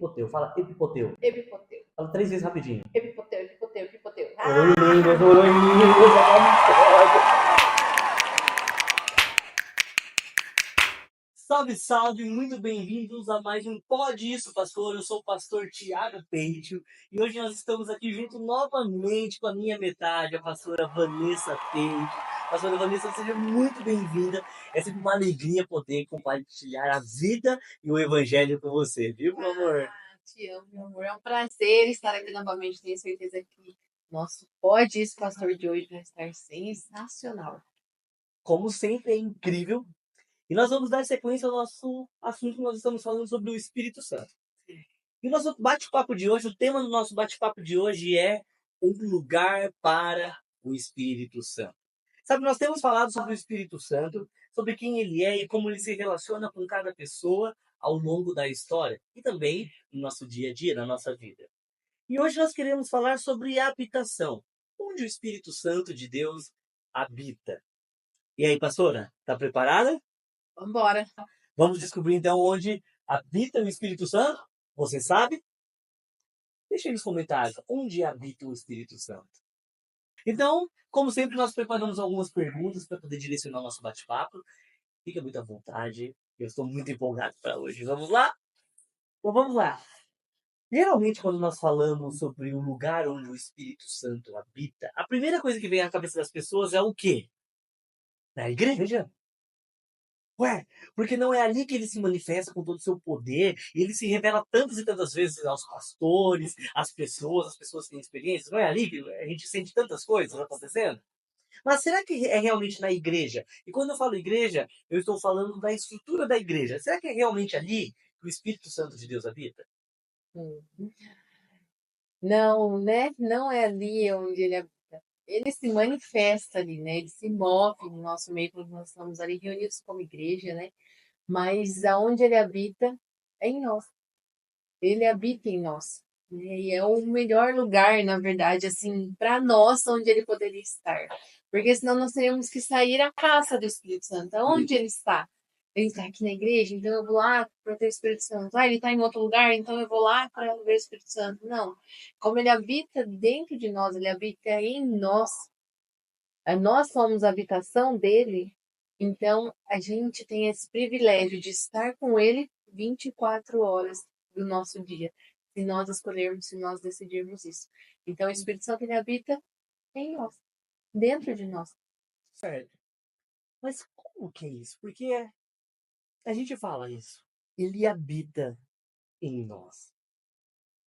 Epipoteu. Fala Epipoteu. Epipoteu. Fala 3 vezes rapidinho. Epipoteu, epipoteu, epipoteu. Oi, Inês, oi, Inês. Salve, salve, muito bem-vindos a mais um Pode Isso, Pastor. Eu sou o pastor Tiago Peitio e hoje nós estamos aqui junto novamente com a minha metade, a pastora Vanessa Peitio. Pastora Vanessa, seja muito bem-vinda. É sempre uma alegria poder compartilhar a vida e o evangelho com você, viu, meu amor? Te amo, meu amor. É um prazer estar aqui novamente. Tenho certeza que nosso Pode Isso, pastor de hoje vai estar sensacional. Como sempre, é incrível. E nós vamos dar sequência ao nosso assunto que nós estamos falando sobre o Espírito Santo. E o nosso bate-papo de hoje, o tema do nosso bate-papo de hoje é um lugar para o Espírito Santo. Sabe, nós temos falado sobre o Espírito Santo, sobre quem ele é e como ele se relaciona com cada pessoa ao longo da história e também no nosso dia a dia, na nossa vida. E hoje nós queremos falar sobre a habitação, onde o Espírito Santo de Deus habita. E aí, pastora, está preparada? Vambora. Vamos descobrir então onde habita o Espírito Santo? Você sabe? Deixa aí nos comentários onde habita o Espírito Santo. Então, como sempre, nós preparamos algumas perguntas para poder direcionar o nosso bate-papo. Fica muito à vontade. Eu estou muito empolgado para hoje. Vamos lá? Então vamos lá. Geralmente, quando nós falamos sobre o lugar onde o Espírito Santo habita, a primeira coisa que vem à cabeça das pessoas é o quê? Na igreja. Ué, porque não é ali que ele se manifesta com todo o seu poder, e ele se revela tantas e tantas vezes aos pastores, às pessoas que têm experiências, não é ali que a gente sente tantas coisas acontecendo? Mas será que é realmente na igreja? E quando eu falo igreja, eu estou falando da estrutura da igreja. Será que é realmente ali que o Espírito Santo de Deus habita? Hum. Não, né? Não é ali onde ele habita. Ele se manifesta ali, né? Ele se move no nosso meio quando nós estamos ali reunidos como igreja, né? Mas aonde ele habita é em nós. Ele habita em nós. Né? E é o melhor lugar, na verdade, assim, para nós, onde ele poderia estar. Porque senão nós teríamos que sair à caça do Espírito Santo. Onde ele está? Ele está aqui na igreja, então eu vou lá para ter o Espírito Santo. Ah, ele está em outro lugar, então eu vou lá para ver o Espírito Santo. Não. Como ele habita dentro de nós, ele habita em nós. Nós somos a habitação dele, então a gente tem esse privilégio de estar com ele 24 horas do nosso dia, se nós escolhermos, se nós decidirmos isso. Então o Espírito Santo ele habita em nós, dentro de nós. Certo. Mas como que é isso? Porque a gente fala isso. Ele habita em nós.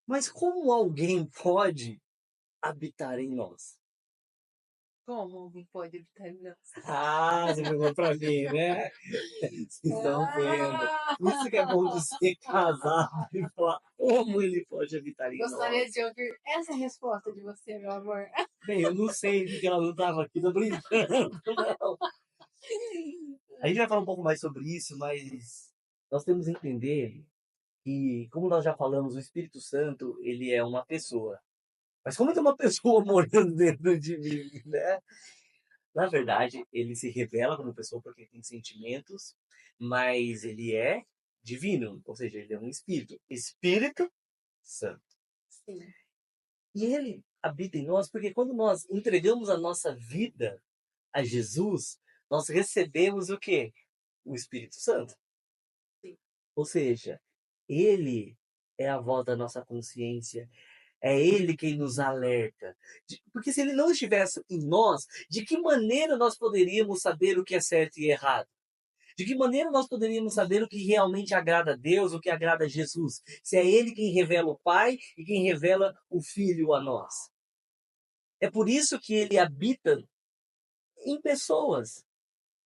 Mas como alguém pode habitar em nós? Como alguém pode habitar em nós? Ah, você jogou pra mim, né? Vocês estão vendo. Isso que é bom de ser casado e falar como ele pode habitar em Gostaria nós. de ouvir essa resposta de você, meu amor. Bem, eu não sei porque ela não estava aqui, tô brincando, não. A gente vai falar um pouco mais sobre isso, mas nós temos que entender que, como nós já falamos, o Espírito Santo, ele é uma pessoa. Mas como tem uma pessoa morando dentro de mim, né? Na verdade, ele se revela como pessoa porque tem sentimentos, mas ele é divino, ou seja, ele é um espírito. Espírito Santo. Sim. E ele habita em nós porque quando nós entregamos a nossa vida a Jesus, nós recebemos o quê? O Espírito Santo. Sim. Ou seja, ele é a voz da nossa consciência. É ele quem nos alerta. Porque se ele não estivesse em nós, de que maneira nós poderíamos saber o que é certo e errado? De que maneira nós poderíamos saber o que realmente agrada a Deus, o que agrada a Jesus? Se é ele quem revela o Pai e quem revela o Filho a nós. É por isso que ele habita em pessoas.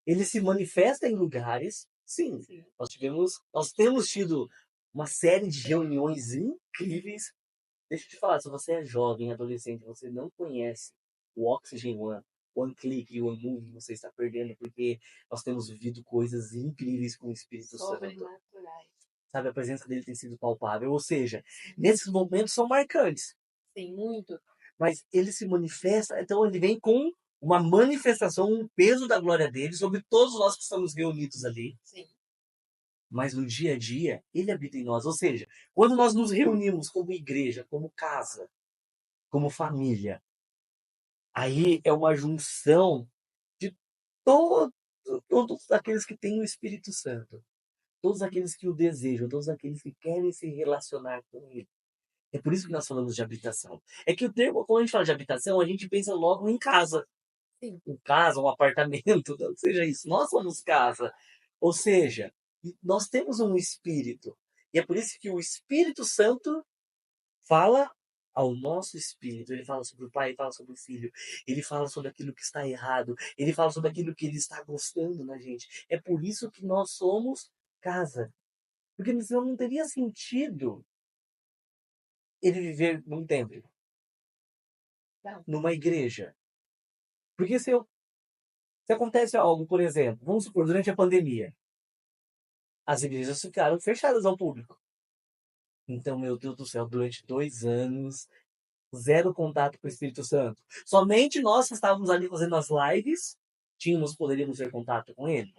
Ele se manifesta em lugares. Sim, Sim. nós temos tido uma série de reuniões incríveis. Deixa eu te falar, se você é jovem, adolescente, você não conhece o Oxygen One, One Click e One Move, você está perdendo, porque nós temos vivido coisas incríveis com o Espírito Santo. Sobrenaturais. Sabe, a presença dele tem sido palpável. Ou seja, nesses momentos são marcantes. Sim, muito. Mas ele se manifesta, então ele vem com uma manifestação, um peso da glória dele sobre todos nós que estamos reunidos ali. Sim. mas no dia a dia, ele habita em nós. Ou seja, quando nós nos reunimos como igreja, como casa, como família, aí é uma junção de todo, todos aqueles que têm o Espírito Santo. Todos aqueles que o desejam, todos aqueles que querem se relacionar com ele. É por isso que nós falamos de habitação. É que o termo, quando a gente fala de habitação, a gente pensa logo em casa. Sim. Em casa, um apartamento, não seja isso. Nós somos casa. Ou seja, nós temos um espírito. E é por isso que o Espírito Santo fala ao nosso espírito. Ele fala sobre o Pai, ele fala sobre o Filho. Ele fala sobre aquilo que está errado. Ele fala sobre aquilo que ele está gostando na gente. É por isso que nós somos casa. Porque senão não teria sentido ele viver num templo, Não. numa igreja. Porque se acontece algo, por exemplo, vamos supor, durante a pandemia, as igrejas ficaram fechadas ao público. Então, meu Deus do céu, durante 2 anos, zero contato com o Espírito Santo. Somente nós que estávamos ali fazendo as lives, poderíamos ter contato com ele.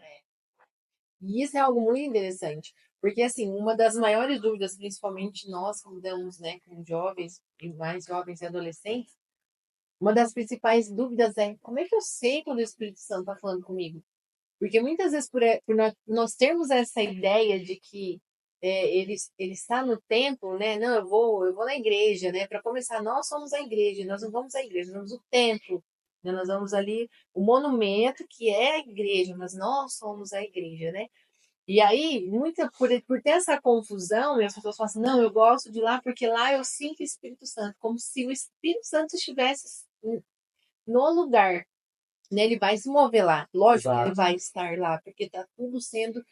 E isso é algo muito interessante, porque assim, uma das maiores dúvidas, principalmente nós que lidamos, né, com jovens e mais jovens e adolescentes, uma das principais dúvidas é como é que eu sei quando o Espírito Santo está falando comigo? Porque muitas vezes, por nós termos essa ideia de que ele está no templo, né? Não, eu vou na igreja, né? Para começar, nós somos a igreja, nós não vamos à igreja, nós vamos ao templo, né? Nós vamos ali, o monumento que é a igreja, mas nós somos a igreja, né? E aí, por ter essa confusão, e as pessoas falam assim, não, eu gosto de lá porque lá eu sinto o Espírito Santo, como se o Espírito Santo estivesse no lugar, né? Ele vai se mover lá. Lógico que ele Exato. vai estar lá, porque está tudo sendo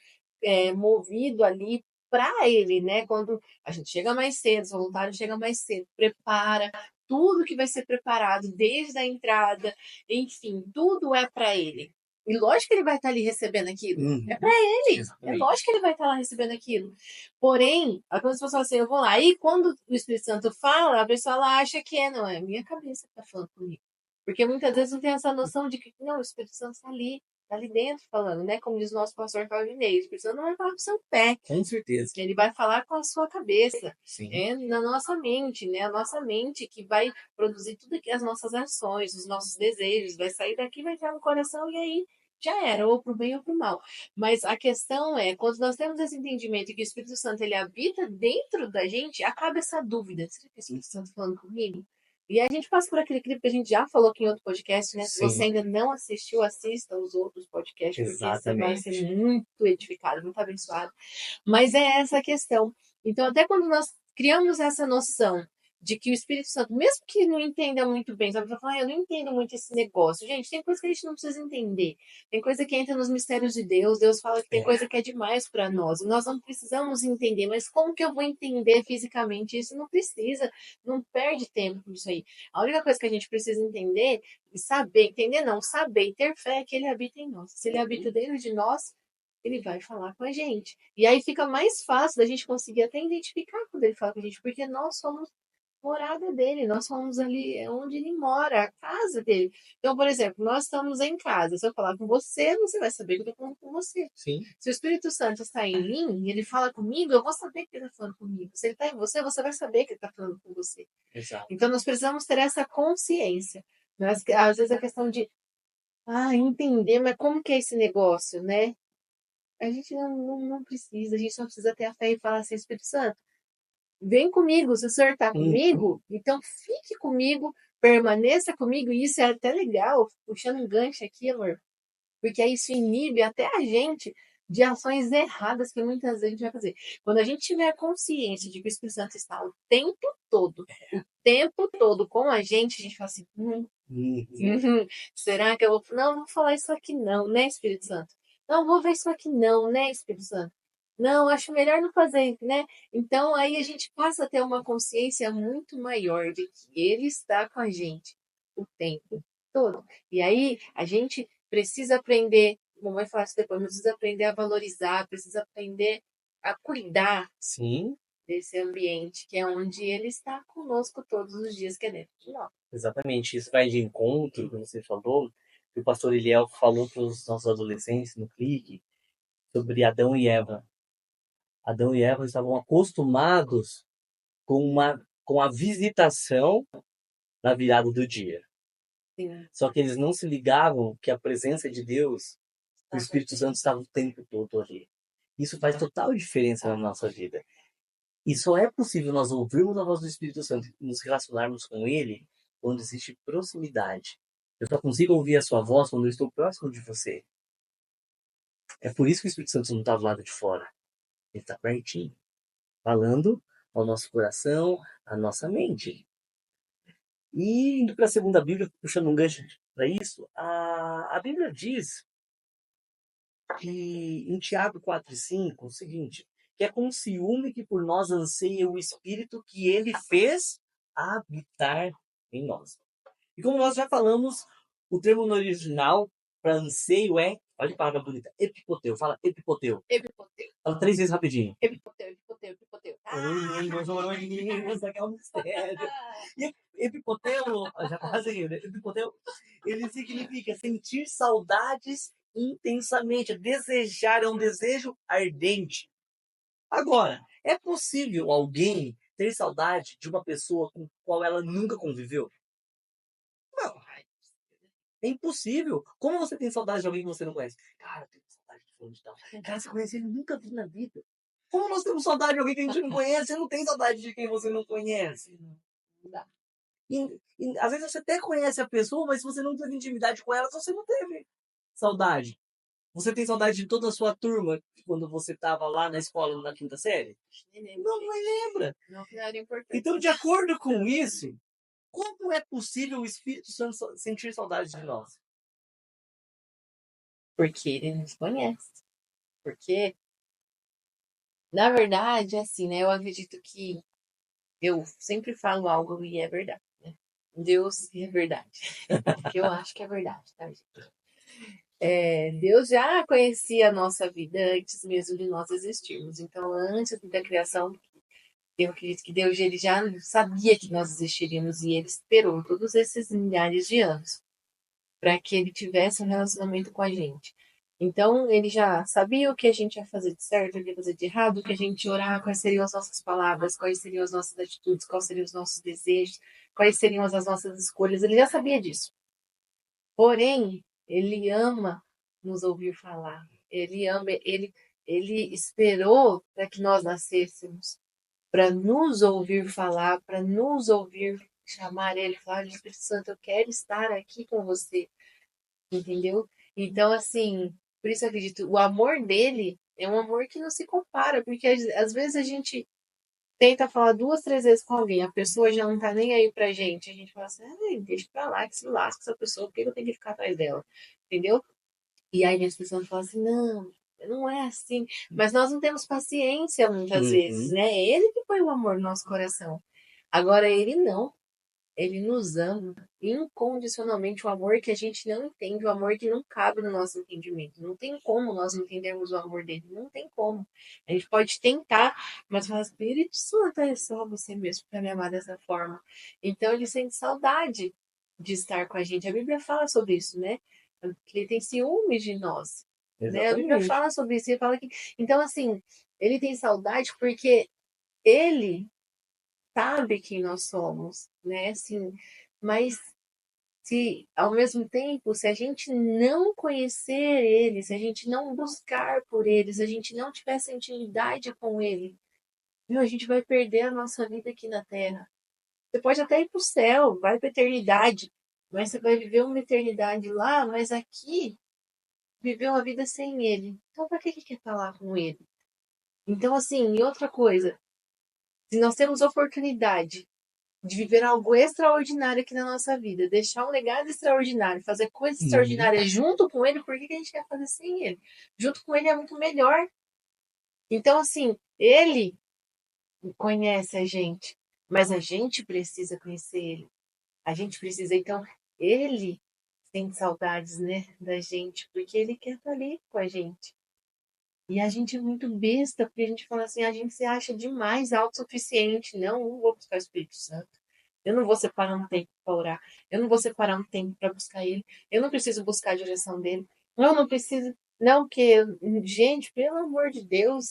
movido ali para ele, né? Quando a gente chega mais cedo, os voluntários chegam mais cedo, prepara tudo que vai ser preparado desde a entrada, enfim, tudo é para ele. E lógico que ele vai estar ali recebendo aquilo. É para ele. É Exatamente. lógico que ele vai estar lá recebendo aquilo. Porém, algumas pessoas falam assim, eu vou lá. E quando o Espírito Santo fala, a pessoa ela acha que não, é a minha cabeça que está falando comigo. Porque muitas vezes não tem essa noção de que, não, o Espírito Santo está ali dentro falando, né? Como diz o nosso pastor Claudinei, o Espírito Santo não vai falar com o seu pé, Com certeza. ele vai falar com a sua cabeça, Sim. na nossa mente, né? A nossa mente que vai produzir tudo aqui, as nossas ações, os nossos desejos, vai sair daqui, vai entrar no coração e aí já era, ou pro bem ou pro mal. Mas a questão é, quando nós temos esse entendimento que o Espírito Santo ele habita dentro da gente, acaba essa dúvida. Será que o Espírito Santo está falando comigo? E a gente passa por aquele clipe que a gente já falou aqui em outro podcast, né? Se Sim. você ainda não assistiu, assista os outros podcasts, porque você vai Exatamente. ser muito edificado, muito abençoado. Mas é essa a questão. Então, até quando nós criamos essa noção de que o Espírito Santo, mesmo que não entenda muito bem, sabe? Fala, eu não entendo muito esse negócio. Gente, tem coisa que a gente não precisa entender. Tem coisa que entra nos mistérios de Deus. Deus fala que tem coisa que é demais para nós. E nós não precisamos entender. Mas como que eu vou entender fisicamente isso? Não precisa. Não perde tempo com isso aí. A única coisa que a gente precisa entender e saber, entender não, saber e ter fé é que ele habita em nós. Se ele habita dentro de nós, ele vai falar com a gente. E aí fica mais fácil da gente conseguir até identificar quando ele fala com a gente, porque nós somos morada dele, nós somos ali onde ele mora, a casa dele. Então, por exemplo, nós estamos em casa. Se eu falar com você, você vai saber que eu estou falando com você. Sim. Se o Espírito Santo está em mim e ele fala comigo, eu vou saber que ele está falando comigo. Se ele está em você, você vai saber que ele está falando com você. Exato. Então, nós precisamos ter essa consciência. Mas, às vezes, a questão de entender, mas como que é esse negócio, né? A gente não precisa, a gente só precisa ter a fé e falar assim, Espírito Santo, vem comigo, se o senhor está comigo, então fique comigo, permaneça comigo, e isso é até legal, puxando um gancho aqui, amor, porque aí isso inibe até a gente de ações erradas que muitas vezes a gente vai fazer. Quando a gente tiver consciência de que o Espírito Santo está o tempo todo com a gente fala assim, será que eu vou... Não, vou falar isso aqui não, né, Espírito Santo? Não, vou ver isso aqui não, né, Espírito Santo? Não, acho melhor não fazer, né? Então aí a gente passa a ter uma consciência muito maior de que ele está com a gente o tempo todo. E aí a gente precisa aprender, como vai falar isso depois, precisa aprender a valorizar, precisa aprender a cuidar Sim. desse ambiente, que é onde ele está conosco todos os dias, que é dentro de nós. Exatamente. Isso vai de encontro, como você falou, que o pastor Eliel falou para os nossos adolescentes no clique sobre Adão e Eva. Adão e Eva estavam acostumados com a visitação na virada do dia. Sim. Só que eles não se ligavam que a presença de Deus, o Espírito Santo, estava o tempo todo ali. Isso faz total diferença na nossa vida. E só é possível nós ouvirmos a voz do Espírito Santo e nos relacionarmos com Ele quando existe proximidade. Eu só consigo ouvir a sua voz quando eu estou próximo de você. É por isso que o Espírito Santo não está do lado de fora. Ele está pertinho, falando ao nosso coração, à nossa mente. E indo para a segunda Bíblia, puxando um gancho para isso, a Bíblia diz que em Tiago 4:5, o seguinte, que é com ciúme que por nós anseia o Espírito que ele fez habitar em nós. E como nós já falamos, o termo no original para anseio é, olha que palavra bonita, epipoteu. Fala epipoteu. Epipoteu. Fala 3 vezes rapidinho. Epipoteu, epipoteu, epipoteu. Isso aqui é um mistério. E epipoteu, já quase rindo, epipoteu, ele significa sentir saudades intensamente, desejar, é um desejo ardente. Agora, é possível alguém ter saudade de uma pessoa com qual ela nunca conviveu? Não, é impossível. Como você tem saudade de alguém que você não conhece? Cara, eu tenho saudade de fulano de tal. Cara, você conhece ele, nunca vi na vida. Como nós temos saudade de alguém que a gente não conhece? Você não tem saudade de quem você não conhece. Não dá. E às vezes você até conhece a pessoa, mas se você não teve intimidade com ela, você não teve saudade. Você tem saudade de toda a sua turma quando você estava lá na escola na quinta série? Nem lembro. Não, não lembra. Não, que não era importante. Então, de acordo com isso, como é possível o Espírito Santo sentir saudade de nós? Porque ele nos conhece. Porque, na verdade, assim, né? Eu acredito que eu sempre falo algo e é verdade, né? Deus é verdade. Que eu acho que é verdade, tá, gente? Deus já conhecia a nossa vida antes mesmo de nós existirmos. Então, antes da criação, eu acredito que Deus ele já sabia que nós existiríamos e ele esperou todos esses milhares de anos para que ele tivesse um relacionamento com a gente. Então, ele já sabia o que a gente ia fazer de certo, o que ia fazer de errado, o que a gente ia orar, quais seriam as nossas palavras, quais seriam as nossas atitudes, quais seriam os nossos desejos, quais seriam as nossas escolhas. Ele já sabia disso. Porém, ele ama nos ouvir falar. Ele ama, ele esperou para que nós nascêssemos, para nos ouvir falar, para nos ouvir chamar ele, falar, Espírito Santo, eu quero estar aqui com você, entendeu? Então, assim, por isso eu acredito, o amor dele é um amor que não se compara, porque às vezes a gente tenta falar 2, 3 vezes com alguém, a pessoa já não tá nem aí pra gente. A gente fala assim, deixa pra lá, que se lasca essa pessoa, por que eu tenho que ficar atrás dela? Entendeu? E aí as pessoas falam assim, não, não é assim. Mas nós não temos paciência muitas vezes, né? É ele que põe o amor no nosso coração. Agora ele não. Ele nos ama incondicionalmente, o amor que a gente não entende, o amor que não cabe no nosso entendimento. Não tem como nós entendermos o amor dele, não tem como. A gente pode tentar, mas fala, Espírito Santo, é só você mesmo para me amar dessa forma. Então ele sente saudade de estar com a gente. A Bíblia fala sobre isso, né? Que ele tem ciúmes de nós. Né? A Bíblia fala sobre isso. Ele fala que... Então, assim, ele tem saudade porque ele sabe quem nós somos, né? Assim, mas se ao mesmo tempo, se a gente não conhecer ele, se a gente não buscar por ele, se a gente não tiver essa intimidade com ele, a gente vai perder a nossa vida aqui na Terra. Você pode até ir para o céu, vai para a eternidade, mas você vai viver uma eternidade lá, mas aqui viveu uma vida sem ele. Então, para que quer falar com ele? Então, assim, e outra coisa, se nós temos oportunidade de viver algo extraordinário aqui na nossa vida, deixar um legado extraordinário, fazer coisas extraordinárias junto com ele, por que a gente quer fazer sem ele? Junto com ele é muito melhor. Então, assim, ele conhece a gente, mas a gente precisa conhecer ele. A gente precisa, então, ele tem saudades, né, da gente, porque ele quer estar ali com a gente. E a gente é muito besta, porque a gente fala assim, a gente se acha demais autossuficiente. Não vou buscar o Espírito Santo. Eu não vou separar um tempo para orar. Eu não vou separar um tempo para buscar ele. Eu não preciso buscar a direção dele. Eu não preciso. Não, que, gente, pelo amor de Deus,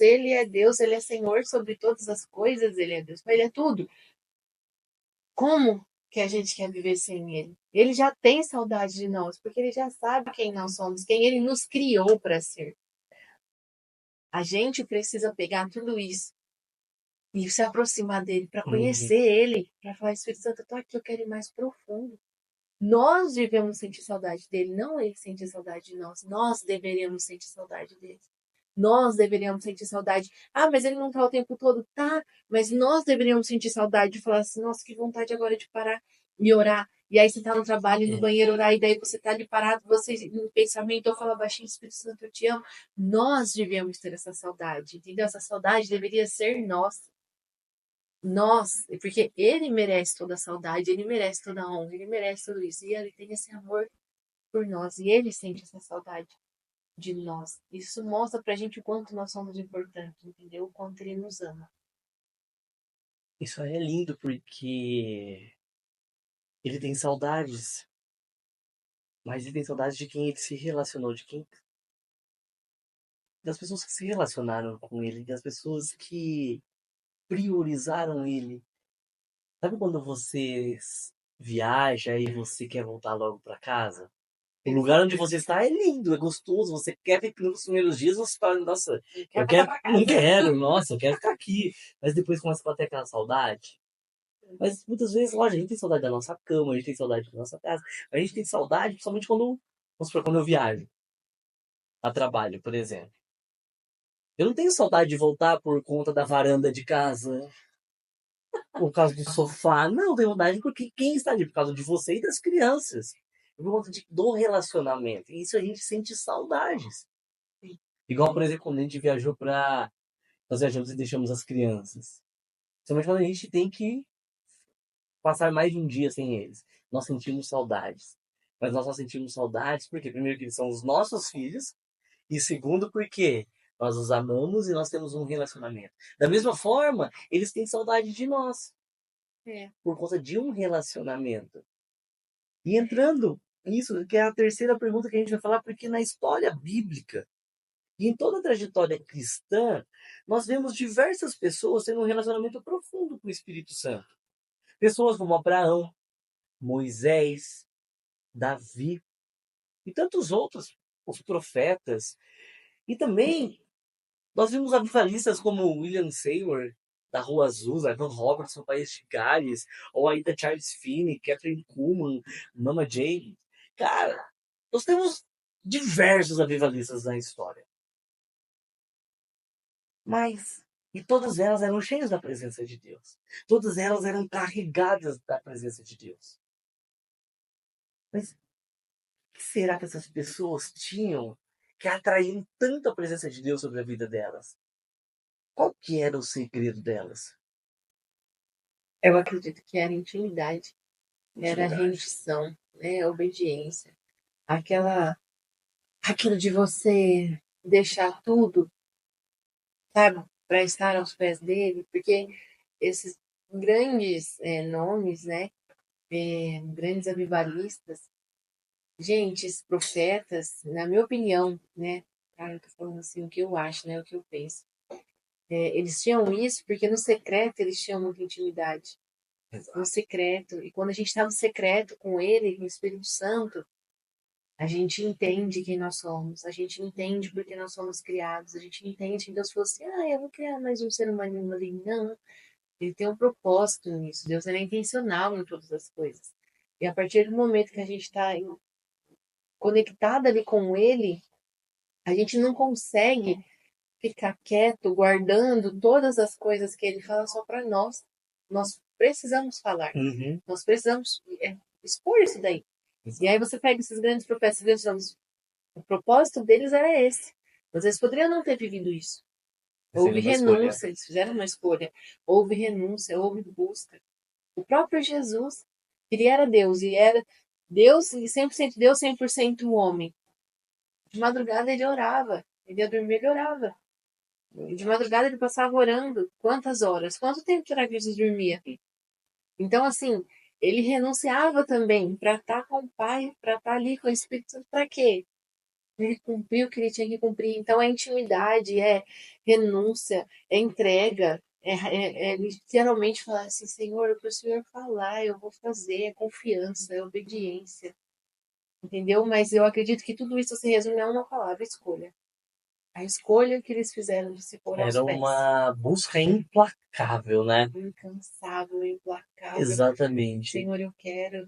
Deus, Ele é Senhor sobre todas as coisas, Ele é Deus, Ele é tudo. Como que a gente quer viver sem Ele? Ele já tem saudade de nós, porque Ele já sabe quem nós somos, quem Ele nos criou para ser. A gente precisa pegar tudo isso e se aproximar dele para Uhum. conhecer Ele, para falar, Espírito Santo, eu tô aqui, eu quero ir mais profundo. Nós devemos sentir saudade dele, não ele sentir saudade de nós. Nós deveríamos sentir saudade dele. Nós deveríamos sentir saudade. Ah, mas ele não tá o tempo todo. Tá, mas nós deveríamos sentir saudade de falar assim, nossa, que vontade agora de parar e orar. E aí você tá no trabalho, no É. banheiro, orar, e daí você tá ali parado, você no pensamento, ou fala baixinho, Espírito Santo, eu te amo. Nós devíamos ter essa saudade, entendeu? Essa saudade deveria ser nossa. Nós, porque ele merece toda a saudade, ele merece toda a honra, ele merece tudo isso. E ele tem esse amor por nós, e ele sente essa saudade de nós. Isso mostra pra gente o quanto nós somos importantes, entendeu? O quanto ele nos ama. Isso aí é lindo porque ele tem saudades, mas ele tem saudades de quem ele se relacionou, de quem das pessoas que se relacionaram com ele, das pessoas que priorizaram ele. Sabe quando você viaja e você quer voltar logo para casa? O lugar onde você está é lindo, é gostoso, você quer ficar nos primeiros dias, você fala, nossa, Quer eu voltar quero, pra não casa. quero, nossa, eu quero ficar aqui. Mas depois começa a bater aquela saudade. Mas muitas vezes, lógico, a gente tem saudade da nossa cama, a gente tem saudade da nossa casa, a gente tem saudade, principalmente quando, vamos supor, quando eu viajo a trabalho, por exemplo. Eu não tenho saudade de voltar por conta da varanda de casa, por causa do sofá. Não, tenho vontade porque quem está ali? Por causa de você e das crianças. Por conta do relacionamento. E isso a gente sente saudades. Igual, por exemplo, quando a gente viajou para. Nós viajamos e deixamos as crianças. Principalmente quando a gente tem que passar mais de um dia sem eles. Nós sentimos saudades. Mas nós só sentimos saudades porque, primeiro, que eles são os nossos filhos. E segundo, porque nós os amamos e nós temos um relacionamento. Da mesma forma, eles têm saudade de nós. É, Por conta de um relacionamento. E entrando nisso, que é a terceira pergunta que a gente vai falar, porque na história bíblica e em toda a trajetória cristã, nós vemos diversas pessoas tendo um relacionamento profundo com o Espírito Santo. Pessoas como Abraão, Moisés, Davi e tantos outros, os profetas. E também nós vimos avivalistas como William Seymour, da Rua Azul, Evan Roberts, no País de Gales, ou ainda Charles Finney, Catherine Kuhlman, Mama Jane. Cara, nós temos diversos avivalistas na história. Mas, e todas elas eram cheias da presença de Deus. Todas elas eram carregadas da presença de Deus. Mas o que será que essas pessoas tinham que atraíam tanto a presença de Deus sobre a vida delas? Qual que era o segredo delas? eu acredito que era intimidade, era Intimidade. rendição, né? Obediência. Aquela, aquilo de você deixar tudo, sabe, para estar aos pés dele, porque esses grandes nomes, né? Grandes avivalistas, gente, esses profetas, na minha opinião, né? Cara, eu tô falando assim o que eu acho, né? O que eu penso. Eles tinham isso porque no secreto eles tinham muita intimidade. No secreto. E quando a gente está no secreto com ele, com o Espírito Santo, a gente entende quem nós somos, a gente entende porque nós somos criados, a gente entende que Deus falou assim, eu vou criar mais um ser humano ali. Não, ele tem um propósito nisso. Deus é intencional em todas as coisas. E a partir do momento que a gente está conectada ali com ele, a gente não consegue ficar quieto, guardando todas as coisas que ele fala só para nós. Nós precisamos falar. Uhum. Nós precisamos expor isso daí. E aí você pega esses grandes profetas, grandes homens, o propósito deles era esse. Mas eles poderiam não ter vivido isso. Houve Seria uma escolha. renúncia, eles fizeram uma escolha. Houve renúncia, houve busca. O próprio Jesus, ele era Deus, e era Deus, e 100% Deus, 100% homem. De madrugada ele orava, ele ia dormir, ele orava. De madrugada ele passava orando. Quantas horas? Quanto tempo será que Jesus dormia? Então, assim, ele renunciava também para estar com o Pai, para estar ali com o Espírito Santo. Para quê? Ele cumpriu o que ele tinha que cumprir. Então, é intimidade, é renúncia, é entrega, é literalmente falar assim, Senhor, o que o Senhor falar, eu vou fazer, é confiança, é obediência, entendeu? Mas eu acredito que tudo isso se resume a uma palavra, escolha. A escolha que eles fizeram de se pôr aos Era pés. uma busca implacável, né? Incansável, implacável. Exatamente. Senhor, eu quero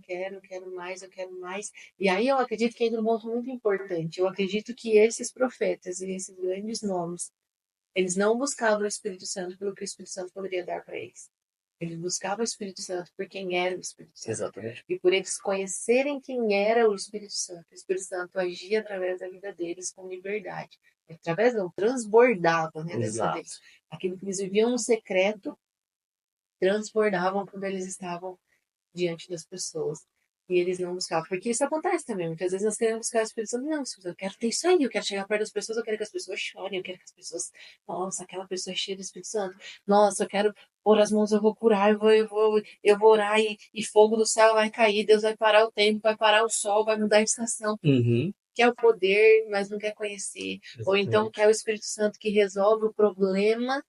mais, eu quero mais. E aí eu acredito que entra um ponto muito importante. Eu acredito que esses profetas e esses grandes nomes, eles não buscavam o Espírito Santo pelo que o Espírito Santo poderia dar para eles. Eles buscavam o Espírito Santo por quem era o Espírito Santo. Exatamente. E por eles conhecerem quem era o Espírito Santo. O Espírito Santo agia através da vida deles com liberdade. Através não, transbordava, né, da vida Exato. deles. Aquilo que eles viviam no secreto, transbordavam quando eles estavam diante das pessoas. E eles não buscavam. Porque isso acontece também. Muitas vezes nós queremos buscar o Espírito Santo. Não, eu quero ter isso aí. Eu quero chegar perto das pessoas. Eu quero que as pessoas chorem. Eu quero que as pessoas. Nossa, aquela pessoa é cheia do Espírito Santo. Nossa, eu quero pôr as mãos. Eu vou curar. Eu vou orar. E fogo do céu vai cair. Deus vai parar o tempo. Vai parar o sol. Vai mudar a estação. Uhum. Quer o poder, mas não quer conhecer. Ou então Exatamente. quer o Espírito Santo que resolve o problema,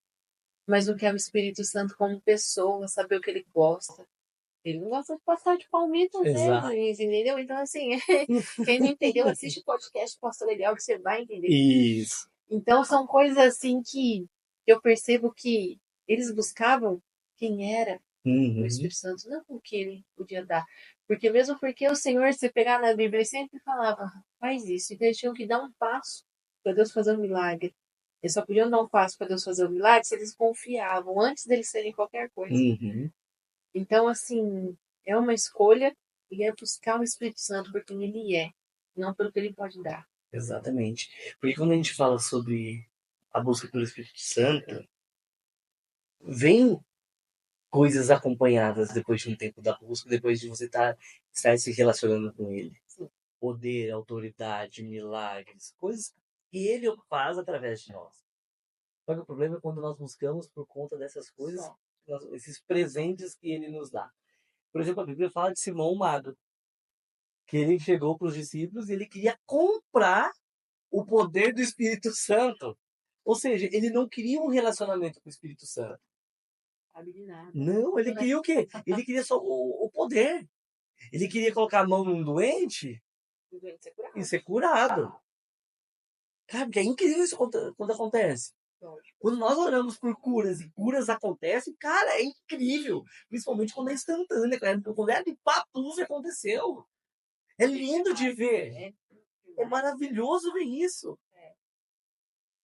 mas não quer o Espírito Santo como pessoa, saber o que ele gosta. Ele não gosta de passar de palmito às Exato. vezes, entendeu? Então, assim, quem não entendeu, assiste o podcast Pastor Legal que você vai entender. Isso. Então, são coisas assim que eu percebo que eles buscavam quem era o Uhum. Espírito Santo, não o que ele podia dar. Porque mesmo porque o Senhor, se pegar na Bíblia, ele sempre falava, faz isso. Então, eles tinham que dar um passo para Deus fazer um milagre. Eles só podiam dar um passo para Deus fazer um milagre se eles confiavam, antes deles serem qualquer coisa. Uhum. Então, assim, é uma escolha e é buscar o Espírito Santo por quem ele é, não pelo que ele pode dar. Exatamente. Porque quando a gente fala sobre a busca pelo Espírito Santo, vem coisas acompanhadas depois de um tempo da busca, depois de você estar se relacionando com ele. Sim. Poder, autoridade, milagres, coisas que ele faz através de nós. Só que o problema é quando nós buscamos por conta dessas coisas, esses presentes que ele nos dá. Por exemplo, a Bíblia fala de Simão Mago, que ele chegou para os discípulos e ele queria comprar o poder do Espírito Santo. Ou seja, ele não queria um relacionamento com o Espírito Santo. Sabe de nada. Não, ele queria o quê? Ele queria só o poder. Ele queria colocar a mão num doente O doente ser curado. e ser curado. Cara, porque é incrível isso quando acontece. Lógico. Quando nós oramos por curas e curas acontecem, cara, é incrível. Principalmente quando é instantânea, cara. Quando é de papus aconteceu. É lindo de ver. É maravilhoso ver isso.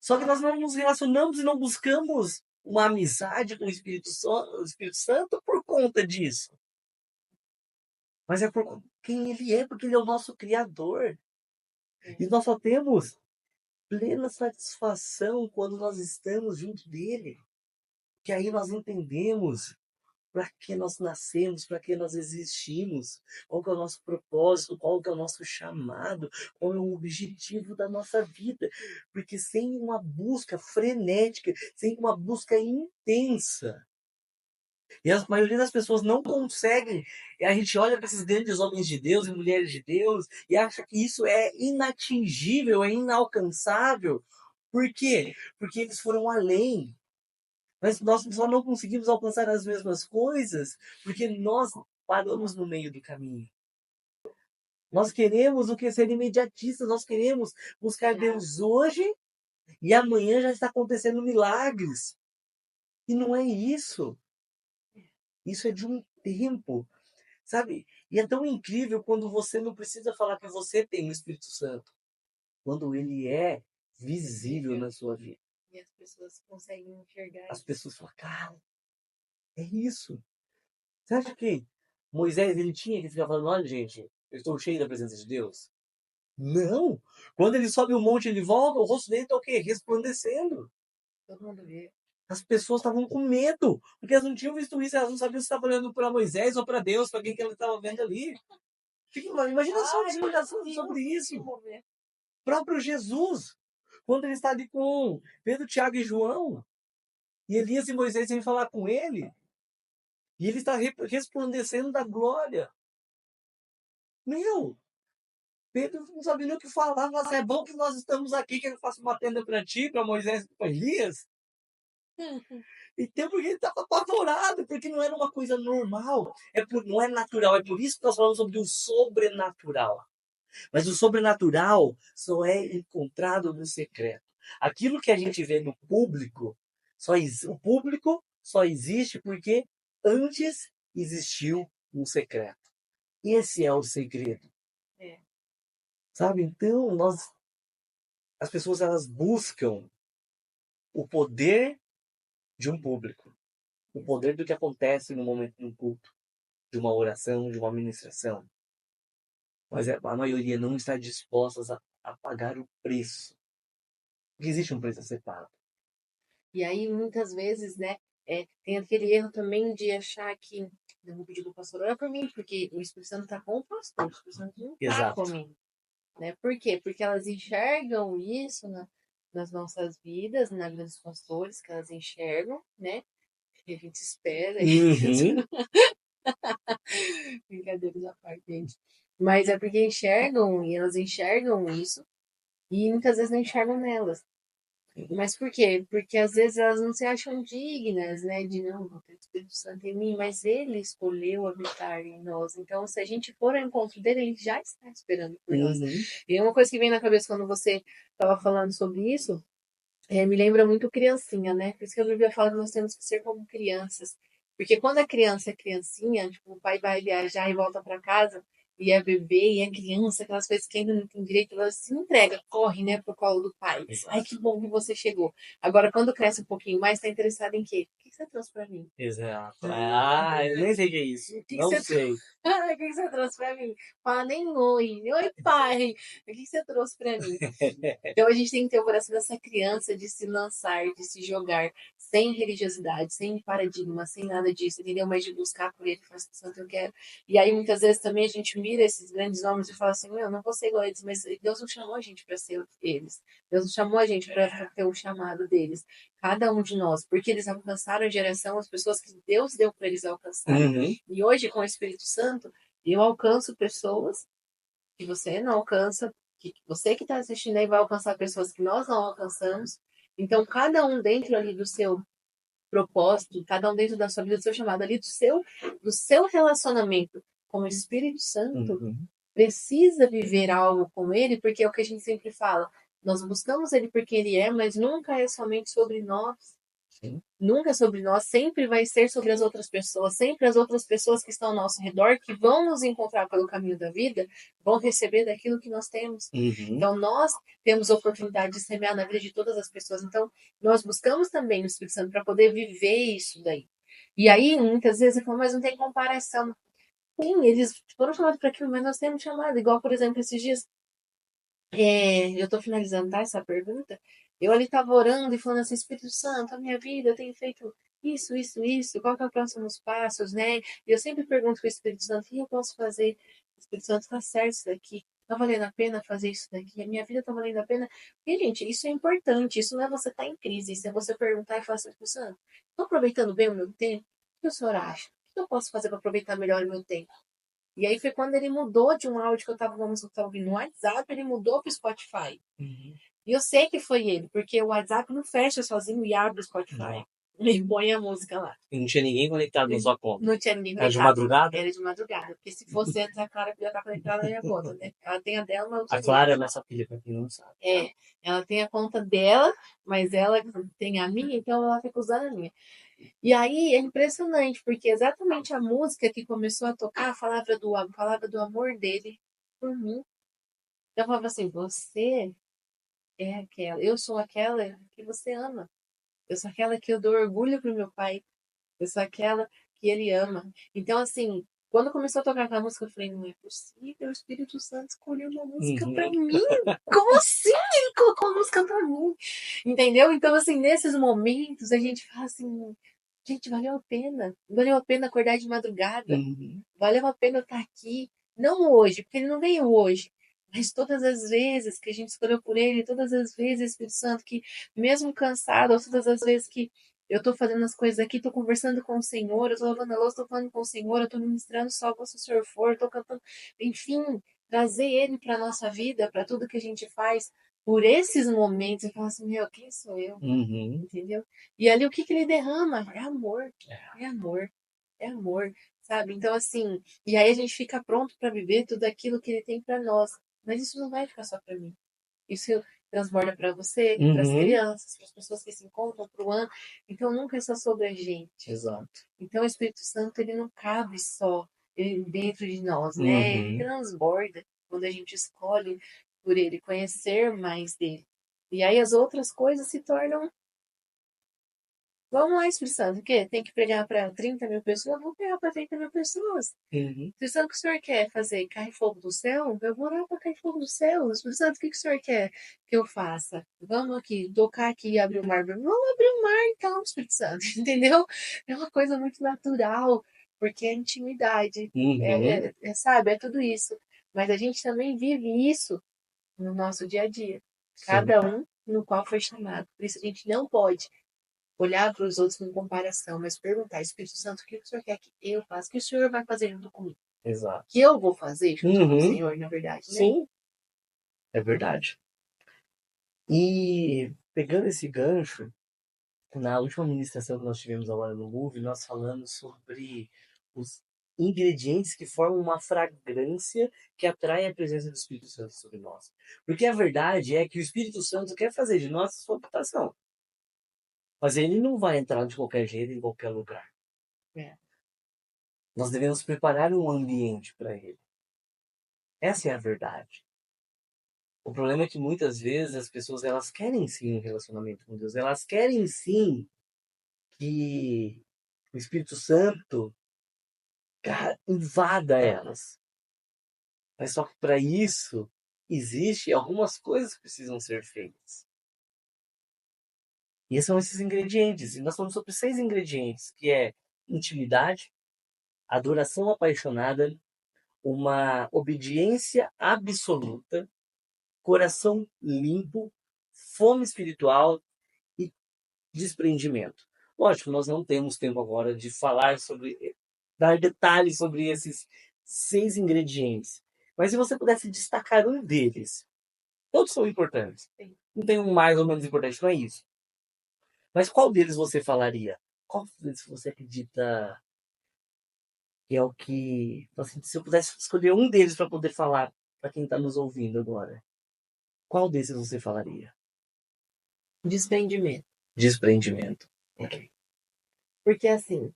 Só que nós não nos relacionamos e não buscamos uma amizade com o Espírito Santo por conta disso. Mas é por quem ele é, porque ele é o nosso Criador. E nós só temos plena satisfação quando nós estamos junto dele. Que aí nós entendemos para que nós nascemos, para que nós existimos, qual que é o nosso propósito, qual que é o nosso chamado, qual é o objetivo da nossa vida. Porque sem uma busca frenética, sem uma busca intensa, e a maioria das pessoas não conseguem. E a gente olha para esses grandes homens de Deus e mulheres de Deus e acha que isso é inatingível, é inalcançável. Por quê? Porque eles foram além. Mas nós só não conseguimos alcançar as mesmas coisas porque nós paramos no meio do caminho. Nós queremos o que ser imediatista, nós queremos buscar Deus hoje e amanhã já está acontecendo milagres. E não é isso. Isso é de um tempo, sabe? E é tão incrível quando você não precisa falar que você tem o Espírito Santo, quando ele é visível na sua vida. E as pessoas conseguem enxergar As isso. pessoas falam, cara, é isso. Você acha que Moisés ele tinha que ficar falando, olha gente, eu estou cheio da presença de Deus? Não! Quando ele sobe o monte, ele volta, o rosto dele está o quê? Resplandecendo. Todo mundo vê. As pessoas estavam com medo, porque elas não tinham visto isso, elas não sabiam se estava olhando para Moisés ou para Deus, para quem que ela estava vendo ali. Imagina só a explicação sobre isso. O próprio Jesus, quando ele está ali com Pedro, Tiago e João, e Elias e Moisés vêm falar com ele, e ele está resplandecendo da glória. Meu, Pedro não sabia nem o que falar, mas é bom que nós estamos aqui, que eu faço uma tenda para ti, para Moisés e para Elias. Então, porque ele estava apavorado, porque não era uma coisa normal, não é natural, é por isso que nós falamos sobre o sobrenatural. Mas o sobrenatural só é encontrado no secreto. Aquilo que a gente vê no público, o público só existe porque antes existiu um secreto. Esse é o segredo, É. sabe? Então, as pessoas elas buscam o poder de um público, o poder do que acontece no momento do culto, de uma oração, de uma ministração. Mas a maioria não está disposta a pagar o preço. Porque existe um preço a ser pago. E aí, muitas vezes, né, tem aquele erro também de achar que eu vou pedir para o pastor orar por mim, porque o Espírito Santo está com o pastor, o Espírito Santo não está Exato. comigo. Né? Por quê? Porque elas enxergam isso nas nossas vidas, na vida dos pastores, que elas enxergam, né? Que a gente espera. Uhum. Brincadeiras à parte, gente. Mas é porque enxergam, e elas enxergam isso, e muitas vezes não enxergam nelas. Mas por quê? Porque às vezes elas não se acham dignas, né? De não, vou ter o Espírito Santo em mim, mas ele escolheu habitar em nós. Então, se a gente for ao encontro dele, ele já está esperando por nós. Uhum. E uma coisa que vem na cabeça quando você estava falando sobre isso, me lembra muito criancinha, né? Por isso que a Bíblia fala que nós temos que ser como crianças. Porque quando a criança é criancinha, tipo, o pai vai viajar e volta para casa, e é bebê, e é criança, aquelas coisas que ainda não tem direito, ela se entrega, corre, né, pro colo do pai. Ai, que bom que você chegou. Agora, quando cresce um pouquinho mais, tá interessada em quê? O que você trouxe para mim? Exato. Eu nem sei o que é isso. O que Não você sei. O que você trouxe pra mim? Fala nem oi. Oi, pai. O que você trouxe pra mim? Então a gente tem que ter o coração dessa criança de se lançar, de se jogar, sem religiosidade, sem paradigma, sem nada disso, entendeu? Mas de buscar por ele, falar assim, Santo, eu quero. E aí muitas vezes também a gente mira esses grandes homens e fala assim, meu, não vou ser igual a eles, mas Deus não chamou a gente para ser eles. Deus não chamou a gente para ter o chamado deles. Cada um de nós, porque eles alcançaram a geração, as pessoas que Deus deu para eles alcançarem. Uhum. E hoje, com o Espírito Santo, eu alcanço pessoas que você não alcança, que você que está assistindo aí vai alcançar pessoas que nós não alcançamos. Então, cada um dentro ali do seu propósito, cada um dentro da sua vida, do seu chamado ali, do seu relacionamento com o Espírito Santo, Uhum. precisa viver algo com ele, porque é o que a gente sempre fala. Nós buscamos ele porque ele é, mas nunca é somente sobre nós. Sim. Nunca sobre nós, sempre vai ser sobre as outras pessoas, sempre as outras pessoas que estão ao nosso redor, que vão nos encontrar pelo caminho da vida, vão receber daquilo que nós temos. Uhum. Então, nós temos a oportunidade de semear na vida de todas as pessoas. Então, nós buscamos também o Espírito Santo para poder viver isso daí. E aí, muitas vezes, eu falo, mas não tem comparação. Sim, eles foram chamados para aquilo, mas nós temos chamado. Igual, por exemplo, esses dias, eu estou finalizando, tá, essa pergunta. Eu ali estava orando e falando assim, Espírito Santo, a minha vida, eu tenho feito isso, qual que é os próximos passos, né? E eu sempre pergunto para o Espírito Santo, o que eu posso fazer? O Espírito Santo, está certo isso daqui? Tá valendo a pena fazer isso daqui? A minha vida tá valendo a pena? E, gente, isso é importante, isso não é você estar em crise, isso é você perguntar e falar assim, Espírito Santo, estou aproveitando bem o meu tempo? O que o senhor acha? O que eu posso fazer para aproveitar melhor o meu tempo? E aí foi quando ele mudou de um áudio que eu estava ouvindo no WhatsApp, ele mudou para o Spotify. Uhum. E eu sei que foi ele, porque o WhatsApp não fecha sozinho e abre o Spotify. E põe a música lá. E não tinha ninguém conectado na sua conta. Não tinha ninguém Era de conectado. madrugada? Era de madrugada. Porque se fosse antes, a Clara podia estar conectada na minha conta, né? Ela tem a dela, mas A Clara é nossa filha, pra quem não sabe. ela tem a conta dela, mas ela tem a minha, então ela fica usando a minha. E aí é impressionante, porque exatamente a música que começou a tocar falava do amor dele por mim. Então eu falava assim, você é aquela, eu sou aquela que você ama. Eu sou aquela que eu dou orgulho pro meu pai. Eu sou aquela que ele ama. Então, assim, quando começou a tocar aquela música, eu falei, não é possível, o Espírito Santo escolheu uma música pra mim. Como assim ele colocou uma música pra mim? Entendeu? Então, assim, nesses momentos, a gente fala assim, gente, valeu a pena. Valeu a pena acordar de madrugada. Uhum. Valeu a pena eu estar aqui. Não hoje, porque ele não veio hoje. Mas todas as vezes que a gente escolheu por ele, todas as vezes, Espírito Santo, que mesmo cansado, ou todas as vezes que eu tô fazendo as coisas aqui, tô conversando com o Senhor, eu tô lavando a louça, tô falando com o Senhor, eu tô ministrando só se o Senhor for, eu tô cantando, enfim, trazer ele para nossa vida, para tudo que a gente faz, por esses momentos, e falar assim, meu, quem sou eu? Uhum. Entendeu? E ali o que ele derrama? É amor, é amor, é amor, sabe? Então, assim, e aí a gente fica pronto para viver tudo aquilo que ele tem para nós. Mas isso não vai ficar só para mim. Isso transborda para você, para as Uhum. crianças, para as pessoas que se encontram, para o ano. Então, nunca é só sobre a gente. Exato. Então, o Espírito Santo, ele não cabe só dentro de nós, né? Ele Uhum. transborda quando a gente escolhe por ele, conhecer mais dele. E aí as outras coisas se tornam. Vamos lá, Espírito Santo, o quê? Tem que pregar para 30 mil pessoas? Eu vou pregar para 30 mil pessoas. Uhum. Espírito Santo, o que o senhor quer fazer? Cair fogo do céu? Eu vou orar para cair fogo do céu. Espírito Santo, o que o senhor quer que eu faça? Vamos aqui, tocar aqui e abrir o mar. Vamos abrir o mar então, Espírito Santo, entendeu? É uma coisa muito natural, porque é intimidade, Uhum. sabe? É tudo isso. Mas a gente também vive isso no nosso dia a dia. Sim. Cada um no qual foi chamado. Por isso a gente não pode olhar para os outros com comparação, mas perguntar, Espírito Santo, o que o Senhor quer que eu faça? O que o Senhor vai fazer junto comigo? Exato. Que eu vou fazer junto com o Uhum. Senhor, na verdade, né? Sim, é verdade. E pegando esse gancho, na última ministração que nós tivemos agora no Move, nós falamos sobre os ingredientes que formam uma fragrância que atrai a presença do Espírito Santo sobre nós. Porque a verdade é que o Espírito Santo quer fazer de nós sua habitação. Mas ele não vai entrar de qualquer jeito em qualquer lugar. É. Nós devemos preparar um ambiente para ele. Essa é a verdade. O problema é que muitas vezes as pessoas elas querem sim um relacionamento com Deus. Elas querem sim que o Espírito Santo invada elas. Mas só que para isso existe algumas coisas que precisam ser feitas. E são esses ingredientes. E nós falamos sobre 6 ingredientes, que é intimidade, adoração apaixonada, uma obediência absoluta, coração limpo, fome espiritual e desprendimento. Lógico, nós não temos tempo agora de falar sobre, dar detalhes sobre esses 6 ingredientes. Mas se você pudesse destacar um deles, todos são importantes. Sim. Não tem um mais ou menos importante, não é isso. Mas qual deles você falaria? Qual deles você acredita que é o que. Assim, se eu pudesse escolher um deles para poder falar para quem está nos ouvindo agora, qual desses você falaria? Desprendimento. Desprendimento. Ok. Porque assim,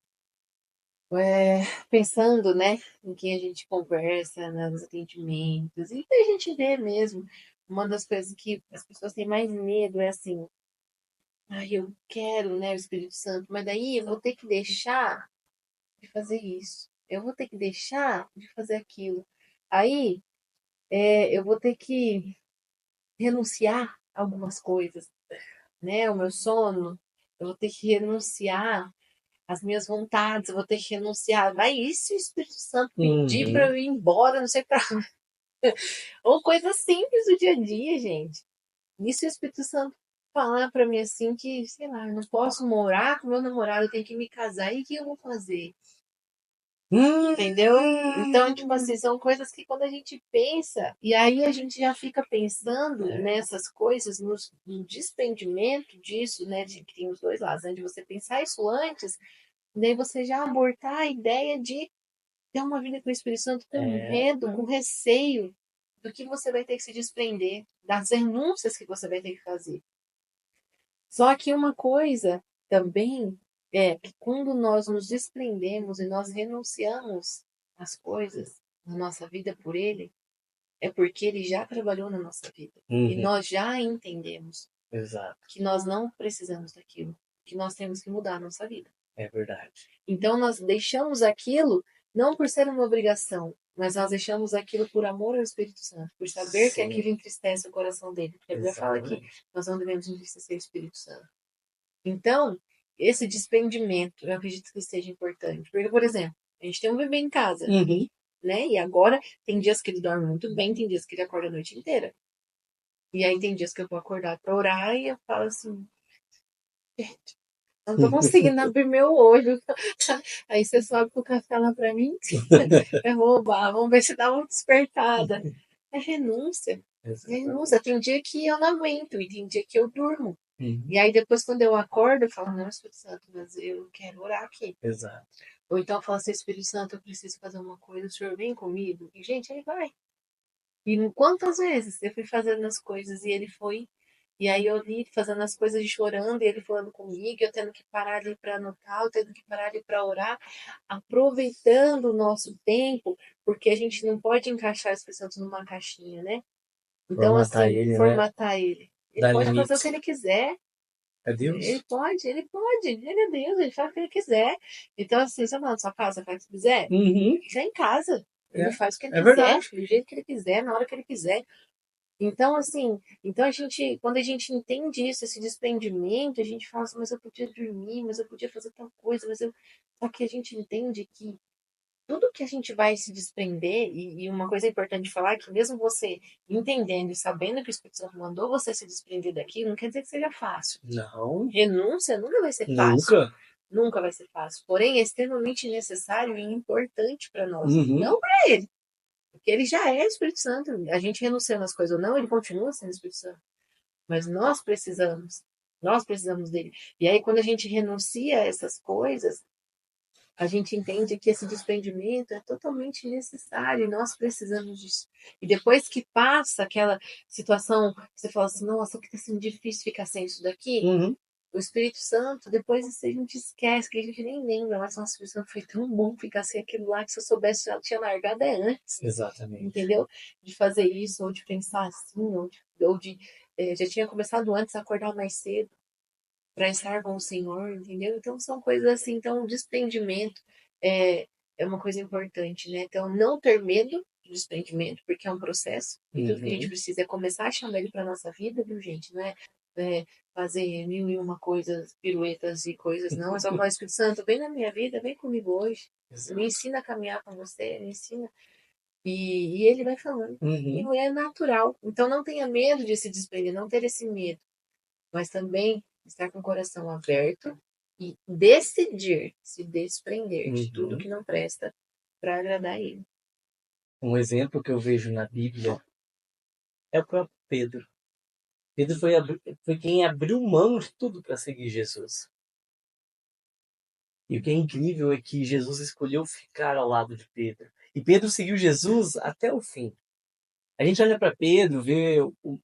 pensando, né, em quem a gente conversa, nos atendimentos, e que a gente vê mesmo, uma das coisas que as pessoas têm mais medo é assim, ai, eu quero, né, o Espírito Santo, mas daí eu vou ter que deixar de fazer isso. Eu vou ter que deixar de fazer aquilo. Aí, eu vou ter que renunciar a algumas coisas, né? O meu sono, eu vou ter que renunciar às minhas vontades, eu vou ter que renunciar. Vai isso, o Espírito Santo pedir para eu ir embora, não sei para ou coisas simples do dia a dia, gente. Isso o Espírito Santo falar para mim assim que, sei lá, eu não posso morar com meu namorado, eu tenho que me casar e o que eu vou fazer? Entendeu? Então, tipo assim, são coisas que quando a gente pensa, e aí a gente já fica pensando nessas coisas, no desprendimento disso, né? De que tem os dois lados, né? De você pensar isso antes, daí você já abortar a ideia de ter uma vida com o Espírito Santo com medo, com receio do que você vai ter que se desprender, das renúncias que você vai ter que fazer. Só que uma coisa também é que quando nós nos desprendemos e nós renunciamos às coisas na nossa vida por Ele, é porque Ele já trabalhou na nossa vida. E nós já entendemos Exato. que nós não precisamos daquilo, que nós temos que mudar a nossa vida. É verdade. Então nós deixamos aquilo não por ser uma obrigação, mas nós deixamos aquilo por amor ao Espírito Santo, por saber que aquilo entristece o coração dele. Porque a Bíblia fala que nós não devemos entristecer o Espírito Santo. Então, esse desprendimento, eu acredito que seja importante. Porque, por exemplo, a gente tem um bebê em casa, né? E agora tem dias que ele dorme muito bem, tem dias que ele acorda a noite inteira. E aí tem dias que eu vou acordar para orar e eu falo assim, gente, não tô conseguindo abrir meu olho. Aí você sobe com o café lá pra mim. Eu vou roubar, vamos ver se dá uma despertada. É renúncia. Exatamente. Renúncia. Tem dia que eu não aguento e tem dia que eu durmo. Uhum. E aí depois quando eu acordo, eu falo, não, Espírito Santo, mas eu quero orar aqui. Exato. Ou então eu falo assim, Espírito Santo, eu preciso fazer uma coisa, o senhor vem comigo? E, gente, aí vai. E quantas vezes eu fui fazendo as coisas e ele foi. E aí eu li fazendo as coisas e chorando, e ele falando comigo, eu tendo que parar ali para anotar, eu tendo que parar ali para orar, aproveitando o nosso tempo, porque a gente não pode encaixar as pessoas numa caixinha, né? Então, Formatar assim, ele, né? formatar ele. Ele Dar pode fazer o limite. que ele quiser. É Deus? Ele pode. Ele é Deus, ele faz o que ele quiser. Então, assim, você não, na sua casa, faz o que quiser. Uhum. Isso é em casa. Ele É, faz o que ele é quiser, verdade. do jeito que ele quiser, na hora que ele quiser. Então, assim, então quando a gente entende isso, esse desprendimento, a gente fala assim, mas eu podia dormir, mas eu podia fazer tal coisa, Só que a gente entende que tudo que a gente vai se desprender, e uma coisa importante de falar é que mesmo você entendendo e sabendo que o Espírito Santo mandou você se desprender daquilo, não quer dizer que seja fácil. Não, Renúncia nunca vai ser fácil. nunca. Nunca vai ser fácil. Porém, é extremamente necessário e importante para nós. Uhum. Não para ele. Porque ele já é Espírito Santo. A gente renunciando às coisas ou não, ele continua sendo Espírito Santo. Mas nós precisamos. Nós precisamos dele. E aí, quando a gente renuncia a essas coisas, a gente entende que esse desprendimento é totalmente necessário e nós precisamos disso. E depois que passa aquela situação, você fala assim, nossa, o que está sendo difícil ficar sem isso daqui? Uhum. O Espírito Santo, depois disso a gente esquece, que a gente nem lembra, mas nossa, o Espírito Santo foi tão bom ficar sem aquilo lá, que se eu soubesse já tinha largado antes, Exatamente. entendeu? De fazer isso, ou de pensar assim, já tinha começado antes a acordar mais cedo para estar com o Senhor, entendeu? Então são coisas assim, então o desprendimento é uma coisa importante, né? Então não ter medo do desprendimento, porque é um processo, e tudo que a gente Uhum. precisa é começar a chamar ele para nossa vida, viu, gente? Não é fazer mil e uma coisas, piruetas e coisas, não. É só falar, Espírito Santo, vem na minha vida, vem comigo hoje. Exato. Me ensina a caminhar com você, me ensina. E ele vai falando. Uhum. E é natural. Então não tenha medo de se desprender, não ter esse medo. Mas também estar com o coração aberto e decidir se desprender de tudo Uhum. que não presta para agradar a ele. Um exemplo que eu vejo na Bíblia é o próprio Pedro. Pedro foi quem abriu mão de tudo para seguir Jesus. E o que é incrível é que Jesus escolheu ficar ao lado de Pedro. E Pedro seguiu Jesus até o fim. A gente olha para Pedro, vê o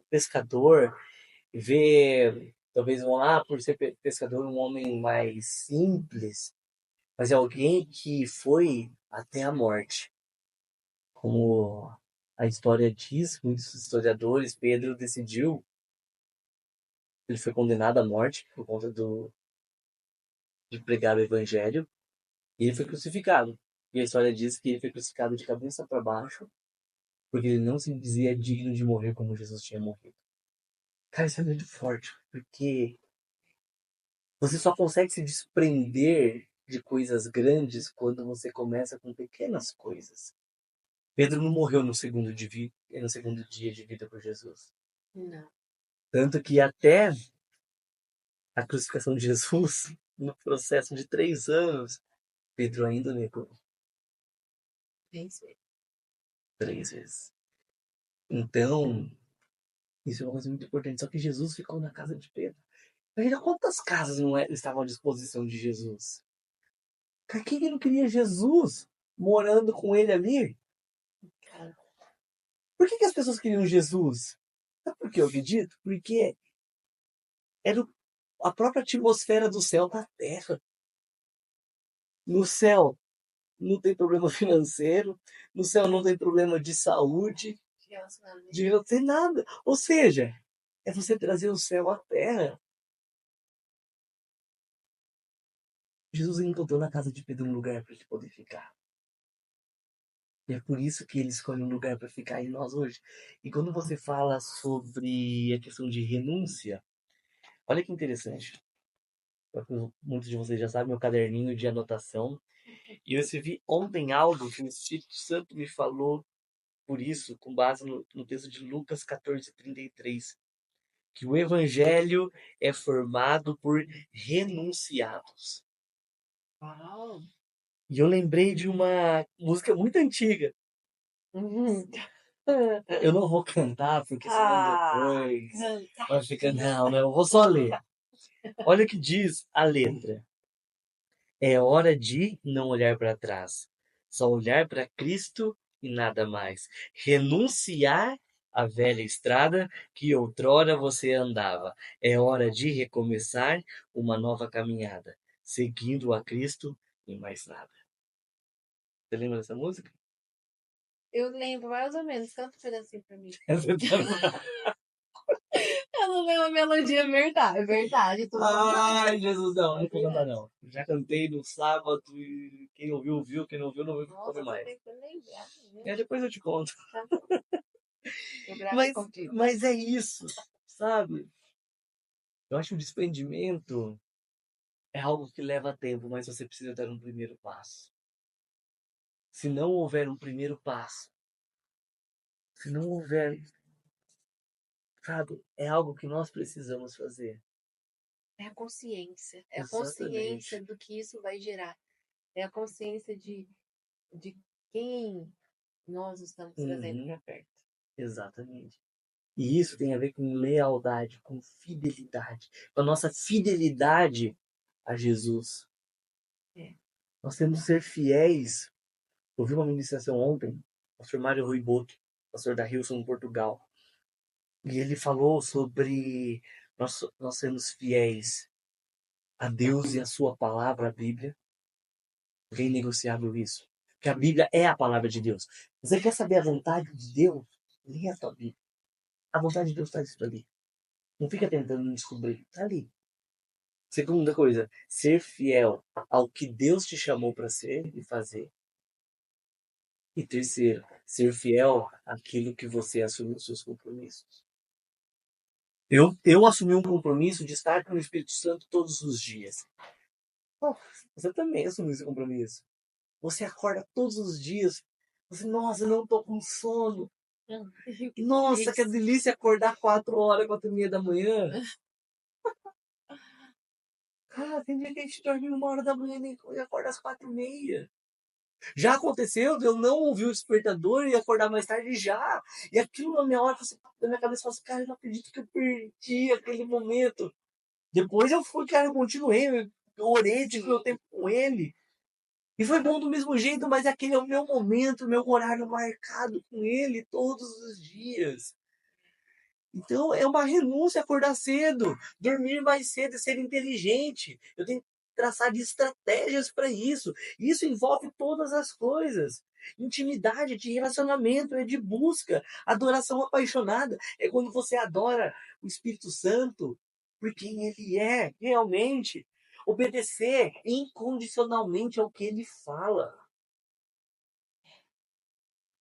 pescador, vê, talvez vão lá por ser pescador, um homem mais simples, mas é alguém que foi até a morte. Como a história diz, muitos historiadores, Pedro decidiu, ele foi condenado à morte por conta de pregar o evangelho, e ele foi crucificado. E a história diz que ele foi crucificado de cabeça para baixo, porque ele não se dizia digno de morrer como Jesus tinha morrido. Cara, isso é muito forte, porque você só consegue se desprender de coisas grandes quando você começa com pequenas coisas. Pedro não morreu no segundo dia de vida por Jesus. Não, Tanto que até a crucificação de Jesus, no processo de 3 anos, Pedro ainda negou é isso aí. 3 vezes. Então, isso é uma coisa muito importante. Só que Jesus ficou na casa de Pedro. Imagina quantas casas não estavam à disposição de Jesus. Cara, quem que não queria Jesus morando com ele ali? Cara, Por que as pessoas queriam Jesus? Sabe por que eu acredito? Porque era a própria atmosfera do céu da terra. No céu não tem problema financeiro, no céu não tem problema de saúde, relacionamento. de não ter nada. Ou seja, é você trazer o céu à terra. Jesus encontrou na casa de Pedro um lugar para ele poder ficar. E é por isso que ele escolhe um lugar para ficar em nós hoje. E quando você fala sobre a questão de renúncia, olha que interessante. Muitos de vocês já sabem meu caderninho de anotação. E eu escrevi ontem algo que o Espírito Santo me falou por isso, com base no texto de Lucas 14:33, que o evangelho é formado por renunciados. Uau! E eu lembrei de uma música muito antiga, Uhum. Eu não vou cantar, porque senão depois vai ficar. Não, eu vou só ler. Olha o que diz a letra. É hora de não olhar para trás, só olhar para Cristo e nada mais. Renunciar à velha estrada que outrora você andava. É hora de recomeçar uma nova caminhada, seguindo a Cristo e mais nada. Você lembra dessa música? Eu lembro mais ou menos, canta um pedacinho pra mim. Essa tá- Eu não lembro a melodia, é verdade. Ai, Jesus, não vou cantar não. Já cantei no sábado e quem ouviu, viu, quem não ouviu, não ouviu, não ouve Nossa, tô mais. tentando lembrar. E aí depois eu te conto. Eu gravei Mas, contigo. mas é isso, sabe? Eu acho que o desprendimento é algo que leva tempo, mas você precisa dar um primeiro passo. Se não houver um primeiro passo, se não houver, sabe, é algo que nós precisamos fazer. É a consciência. É a consciência Exatamente. do que isso vai gerar. É a consciência de quem nós estamos trazendo Uhum, para perto. exatamente. E isso tem a ver com lealdade, com fidelidade, com a nossa fidelidade a Jesus. É. Nós temos que ser fiéis. Eu vi uma ministração ontem, o pastor Mário Rui Boque, pastor da Hilson, Portugal. E ele falou sobre nós sermos fiéis a Deus e a sua palavra, a Bíblia. É inegociável isso. Porque a Bíblia é a palavra de Deus. Você quer saber a vontade de Deus? Leia a tua Bíblia. A vontade de Deus está escrito ali. Não fica tentando descobrir. Está ali. Segunda coisa, ser fiel ao que Deus te chamou para ser e fazer. E terceiro, ser fiel àquilo que você assumiu os seus compromissos. Eu assumi um compromisso de estar com o Espírito Santo todos os dias. Oh, você também assumiu esse compromisso. Você acorda todos os dias. Você, nossa, não tô com sono. Nossa, que delícia acordar 4 horas, 4h30 da manhã. Cara, tem dia que a gente dorme 1 hora da manhã e acorda às 4h30. Já aconteceu de eu não ouvir o despertador e acordar mais tarde já. E aquilo na minha hora, na minha cabeça, fala assim, cara, eu não acredito que eu perdi aquele momento. Depois eu fui, cara, eu continuei, eu orei, tive meu tempo com ele. E foi bom do mesmo jeito, mas aquele é o meu momento, meu horário marcado com ele todos os dias. Então é uma renúncia acordar cedo, dormir mais cedo, ser inteligente. Eu tenho que traçar de estratégias para isso. Isso envolve todas as coisas. Intimidade, de relacionamento, é de busca. Adoração apaixonada é quando você adora o Espírito Santo por quem ele é realmente. Obedecer incondicionalmente ao que ele fala.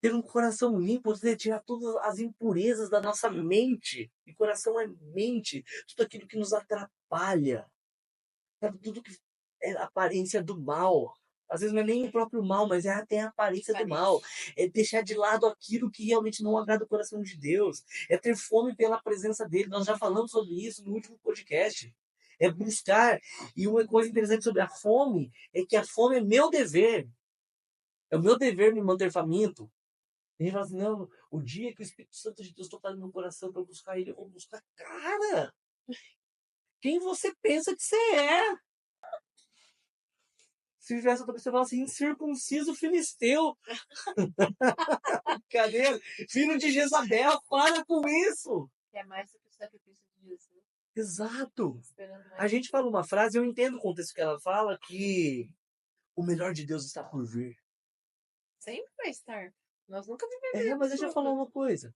Ter um coração limpo, você tirar todas as impurezas da nossa mente. E coração é mente, tudo aquilo que nos atrapalha, sabe? Tudo que é aparência do mal. Às vezes não é nem o próprio mal, mas é até a aparência do mal. É deixar de lado aquilo que realmente não agrada o coração de Deus. É ter fome pela presença dele. Nós já falamos sobre isso no último podcast. É buscar. E uma coisa interessante sobre a fome é que a fome é meu dever. É o meu dever me manter faminto. E ele fala assim, não, o dia que o Espírito Santo de Deus tocar no meu coração para buscar ele, eu vou buscar. Cara, quem você pensa que você é? Se tivesse outra pessoa, fala assim, incircunciso filisteu. Cadê? Filho de Jezabel, para com isso. Que é mais do que o sacrifício de Jesus. Exato. Esperando mais. A gente fala uma frase, eu entendo o contexto que ela fala, que o melhor de Deus está por vir. Sempre vai estar. Nós nunca Mas viveremos deixa eu falar uma coisa.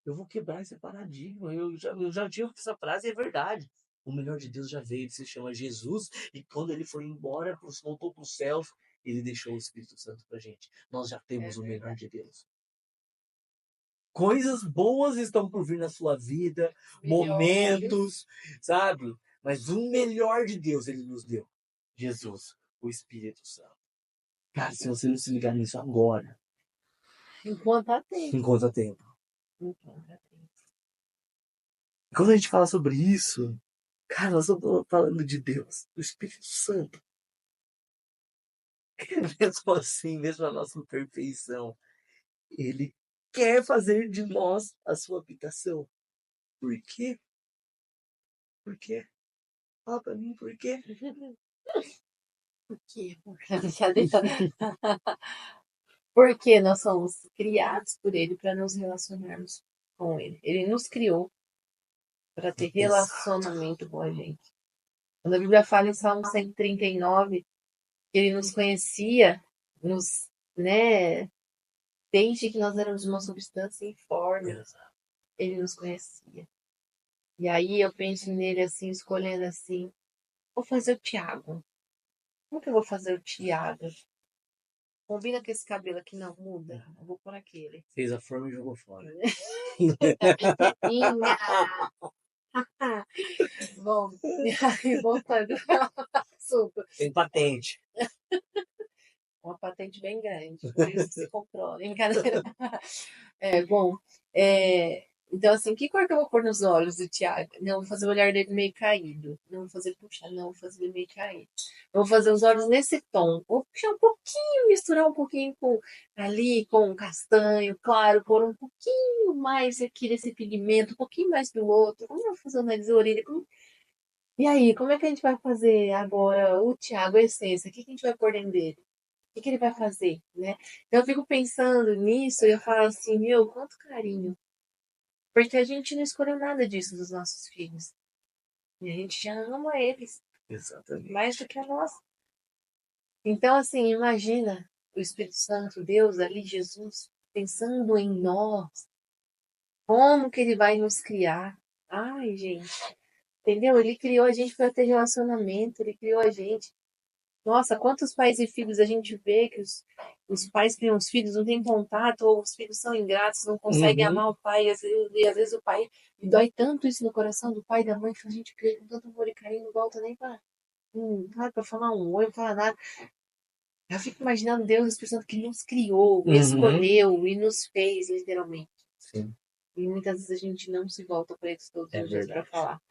Eu vou quebrar esse paradigma. Eu já tive essa frase e é verdade. O melhor de Deus já veio, ele se chama Jesus, e quando ele foi embora, voltou para o céu, ele deixou o Espírito Santo para gente. Nós já temos o melhor de Deus. Coisas boas estão por vir na sua vida, momentos, sabe? Mas o melhor de Deus ele nos deu. Jesus, o Espírito Santo. Cara, se você não se ligar nisso agora, Enquanto há tempo. enquanto há tempo. Enquanto há tempo. Quando a gente fala sobre isso, cara, nós estamos falando de Deus, do Espírito Santo. Mesmo assim, mesmo a nossa imperfeição, ele quer fazer de nós a sua habitação. Por quê? Por quê? Fala pra mim por quê? Por quê? Brincadeira. Porque nós somos criados por Ele para nos relacionarmos com Ele. Ele nos criou para ter relacionamento com a gente. Quando a Bíblia fala em Salmo 139, que Ele nos conhecia, né, desde que nós éramos uma substância informe, Ele nos conhecia. E aí eu penso nele assim, escolhendo assim, vou fazer o Tiago. Como que eu vou fazer o Tiago? Combina com esse cabelo aqui, não muda. Eu vou por aquele. Fez a forma e jogou fora. Bom, e aí voltando ao assunto. Tem patente. Uma patente bem grande, por isso se comprou. Brincadeira. Bom, então assim, que cor que eu vou pôr nos olhos do Thiago? Não, vou fazer o olhar dele meio caído. Não vou fazer puxar, não, vou fazer ele meio caído. Eu vou fazer os olhos nesse tom. Vou puxar um pouquinho, misturar um pouquinho com castanho, claro, pôr um pouquinho mais aqui desse pigmento, um pouquinho mais do outro. Como eu vou fazer o nariz e a orelha? E aí, como é que a gente vai fazer agora o Thiago, a essência? O que a gente vai pôr dentro dele? O que ele vai fazer, né? Então eu fico pensando nisso e eu falo assim, meu, quanto carinho. Porque a gente não escolheu nada disso dos nossos filhos. E a gente já ama eles Exatamente. mais do que a nós. Então, assim, imagina o Espírito Santo, Deus ali, Jesus, pensando em nós. Como que ele vai nos criar? Ai, gente. Entendeu? Ele criou a gente para ter relacionamento, ele criou a gente. Nossa, quantos pais e filhos a gente vê que os pais criam os filhos, não têm contato, ou os filhos são ingratos, não conseguem amar o pai, e às vezes o pai, e dói tanto isso no coração do pai e da mãe, que a gente cria com tanto amor e carinho, não volta nem para falar um oi, não fala nada. Eu fico imaginando Deus, o Espírito Santo, que nos criou, escolheu e nos fez, literalmente. Sim. E muitas vezes a gente não se volta para eles todos os dias para verdade. falar.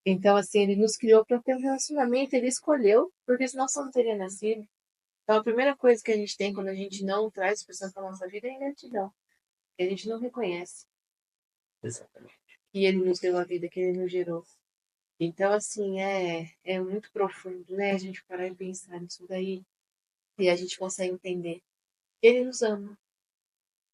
Então, assim, ele nos criou para ter um relacionamento, ele escolheu, porque senão só não teria nascido. Então, a primeira coisa que a gente tem quando a gente não traz pessoas para nossa vida é a ingratidão. Que a gente não reconhece Exatamente. que ele nos deu a vida, que ele nos gerou. Então, assim, é muito profundo, né? A gente parar e pensar nisso daí e a gente consegue entender. Ele nos ama.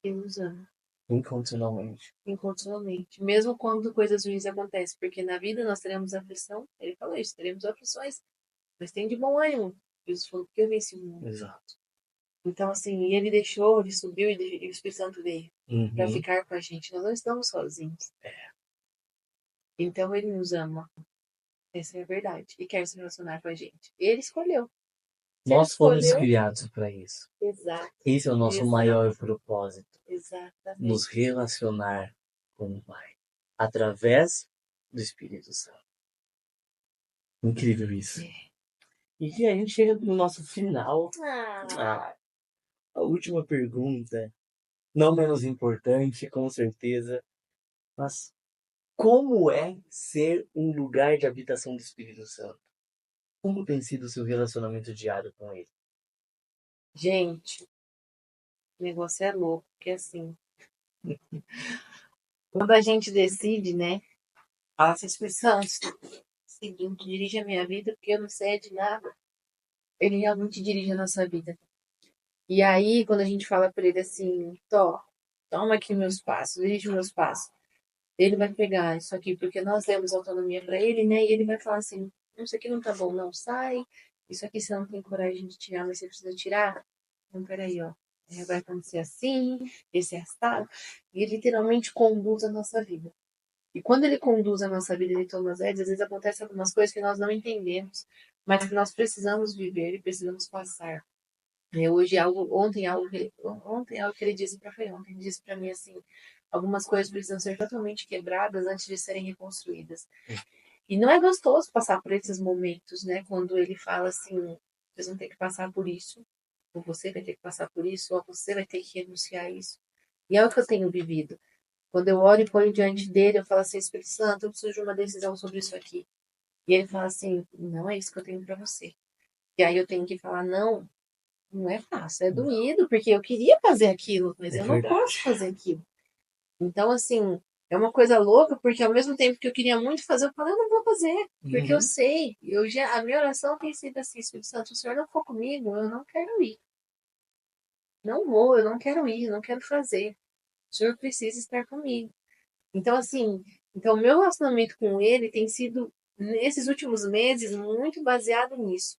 Ele nos ama. Incondicionalmente. Incondicionalmente. Mesmo quando coisas ruins acontecem. Porque na vida nós teremos aflição. Ele falou isso, teremos aflições. Mas tem de bom ânimo. Jesus falou, porque eu venci o mundo. Exato. Então, assim, ele deixou, ele subiu e o Espírito Santo veio para ficar com a gente. Nós não estamos sozinhos. Então, ele nos ama. Essa é a verdade. E quer se relacionar com a gente. Ele escolheu. Se Nós fomos escolheu, criados para isso. exato. Esse é o nosso Exato. maior propósito. Exatamente. Nos relacionar com o Pai. Através do Espírito Santo. Incrível isso. E a gente chega no nosso final. A última pergunta. Não menos importante, com certeza. Mas como é ser um lugar de habitação do Espírito Santo? Como tem sido o seu relacionamento diário com ele? Gente, o negócio é louco, porque assim, quando a gente decide, né? Fala assim, Espírito Santo, seguinte, dirige a minha vida, porque eu não sei de nada. Ele realmente dirige a nossa vida. E aí, quando a gente fala para ele assim, toma aqui meus passos, dirige meus passos. Ele vai pegar isso aqui, porque nós demos autonomia para ele, né? E ele vai falar assim, isso aqui não tá bom, não, sai. Isso aqui você não tem coragem de tirar, mas você precisa tirar. Então, peraí, ó. Vai acontecer assim, esse é assado. E ele literalmente conduz a nossa vida. E quando ele conduz a nossa vida, ele toma as rédeas, às vezes acontecem algumas coisas que nós não entendemos, mas que nós precisamos viver e precisamos passar. Ontem algo que ele disse para ontem, ele disse para mim assim, algumas coisas precisam ser totalmente quebradas antes de serem reconstruídas. E não é gostoso passar por esses momentos, né? Quando ele fala assim, vocês vão ter que passar por isso, ou você vai ter que passar por isso, ou você vai ter que renunciar a isso. E é o que eu tenho vivido. Quando eu oro e ponho diante dele, eu falo assim, Espírito Santo, eu preciso de uma decisão sobre isso aqui. E ele fala assim, não é isso que eu tenho para você. E aí eu tenho que falar, não é fácil, é doído, porque eu queria fazer aquilo, mas eu não posso fazer aquilo. Então, assim, é uma coisa louca, porque ao mesmo tempo que eu queria muito fazer, eu falei, eu não vou fazer, porque eu Uhum. sei, a minha oração tem sido assim, Espírito Santo, o Senhor não for comigo, eu não quero ir. Não vou, eu não quero ir, eu não quero fazer. O Senhor precisa estar comigo. Então, assim, então o meu relacionamento com ele tem sido, nesses últimos meses, muito baseado nisso.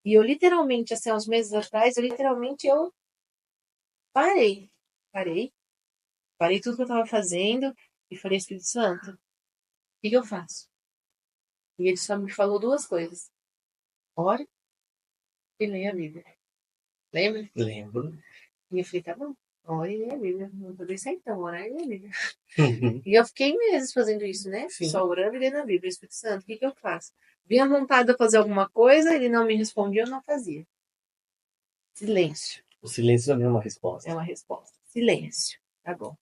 E eu literalmente, assim, uns meses atrás, eu parei. Parei. Parei tudo que eu estava fazendo e falei, Espírito Santo, o que eu faço? E ele só me falou duas coisas. Ore e leia a Bíblia. Lembra? Lembro. E eu falei, tá bom, ore e leia a Bíblia. Não vou deixar então, orar e ler a Bíblia. Uhum. E eu fiquei meses fazendo isso, né? Sim. Só orando e lendo a Bíblia. Espírito Santo, o que eu faço? Vinha vontade de eu fazer alguma coisa, ele não me respondia, eu não fazia. Silêncio O silêncio também é uma é resposta. uma resposta. Silêncio. Tá bom.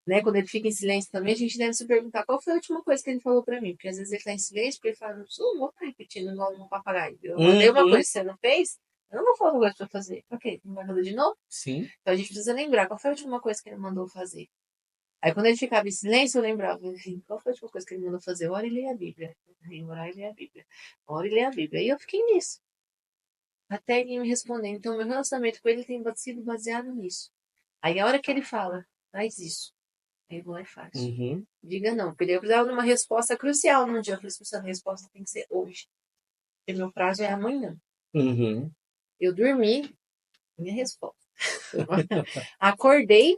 Né? Quando ele fica em silêncio também, a gente deve se perguntar qual foi a última coisa que ele falou pra mim. Porque às vezes ele tá em silêncio, porque ele fala, não vou ficar repetindo igual um papagaio. Eu mandei uma Uhum. coisa que você não fez, eu não vou falar outra coisa pra fazer. Ok, não vai fazer de novo? Sim. Então a gente precisa lembrar qual foi a última coisa que ele mandou fazer. Aí quando ele ficava em silêncio, eu lembrava, assim, qual foi a última coisa que ele mandou fazer? Ora e leia a Bíblia. Orar e ler a Bíblia. Ora e ler a Bíblia. E eu fiquei nisso. Até ele me responder. Então, meu relacionamento com ele tem sido baseado nisso. Aí a hora que ele fala, faz isso. Aí eu vou lá e faço. Uhum. Diga não, porque eu precisava de uma resposta crucial num dia. Eu falei assim, a resposta tem que ser hoje. Porque meu prazo é amanhã. Uhum. Eu dormi, minha resposta. Acordei,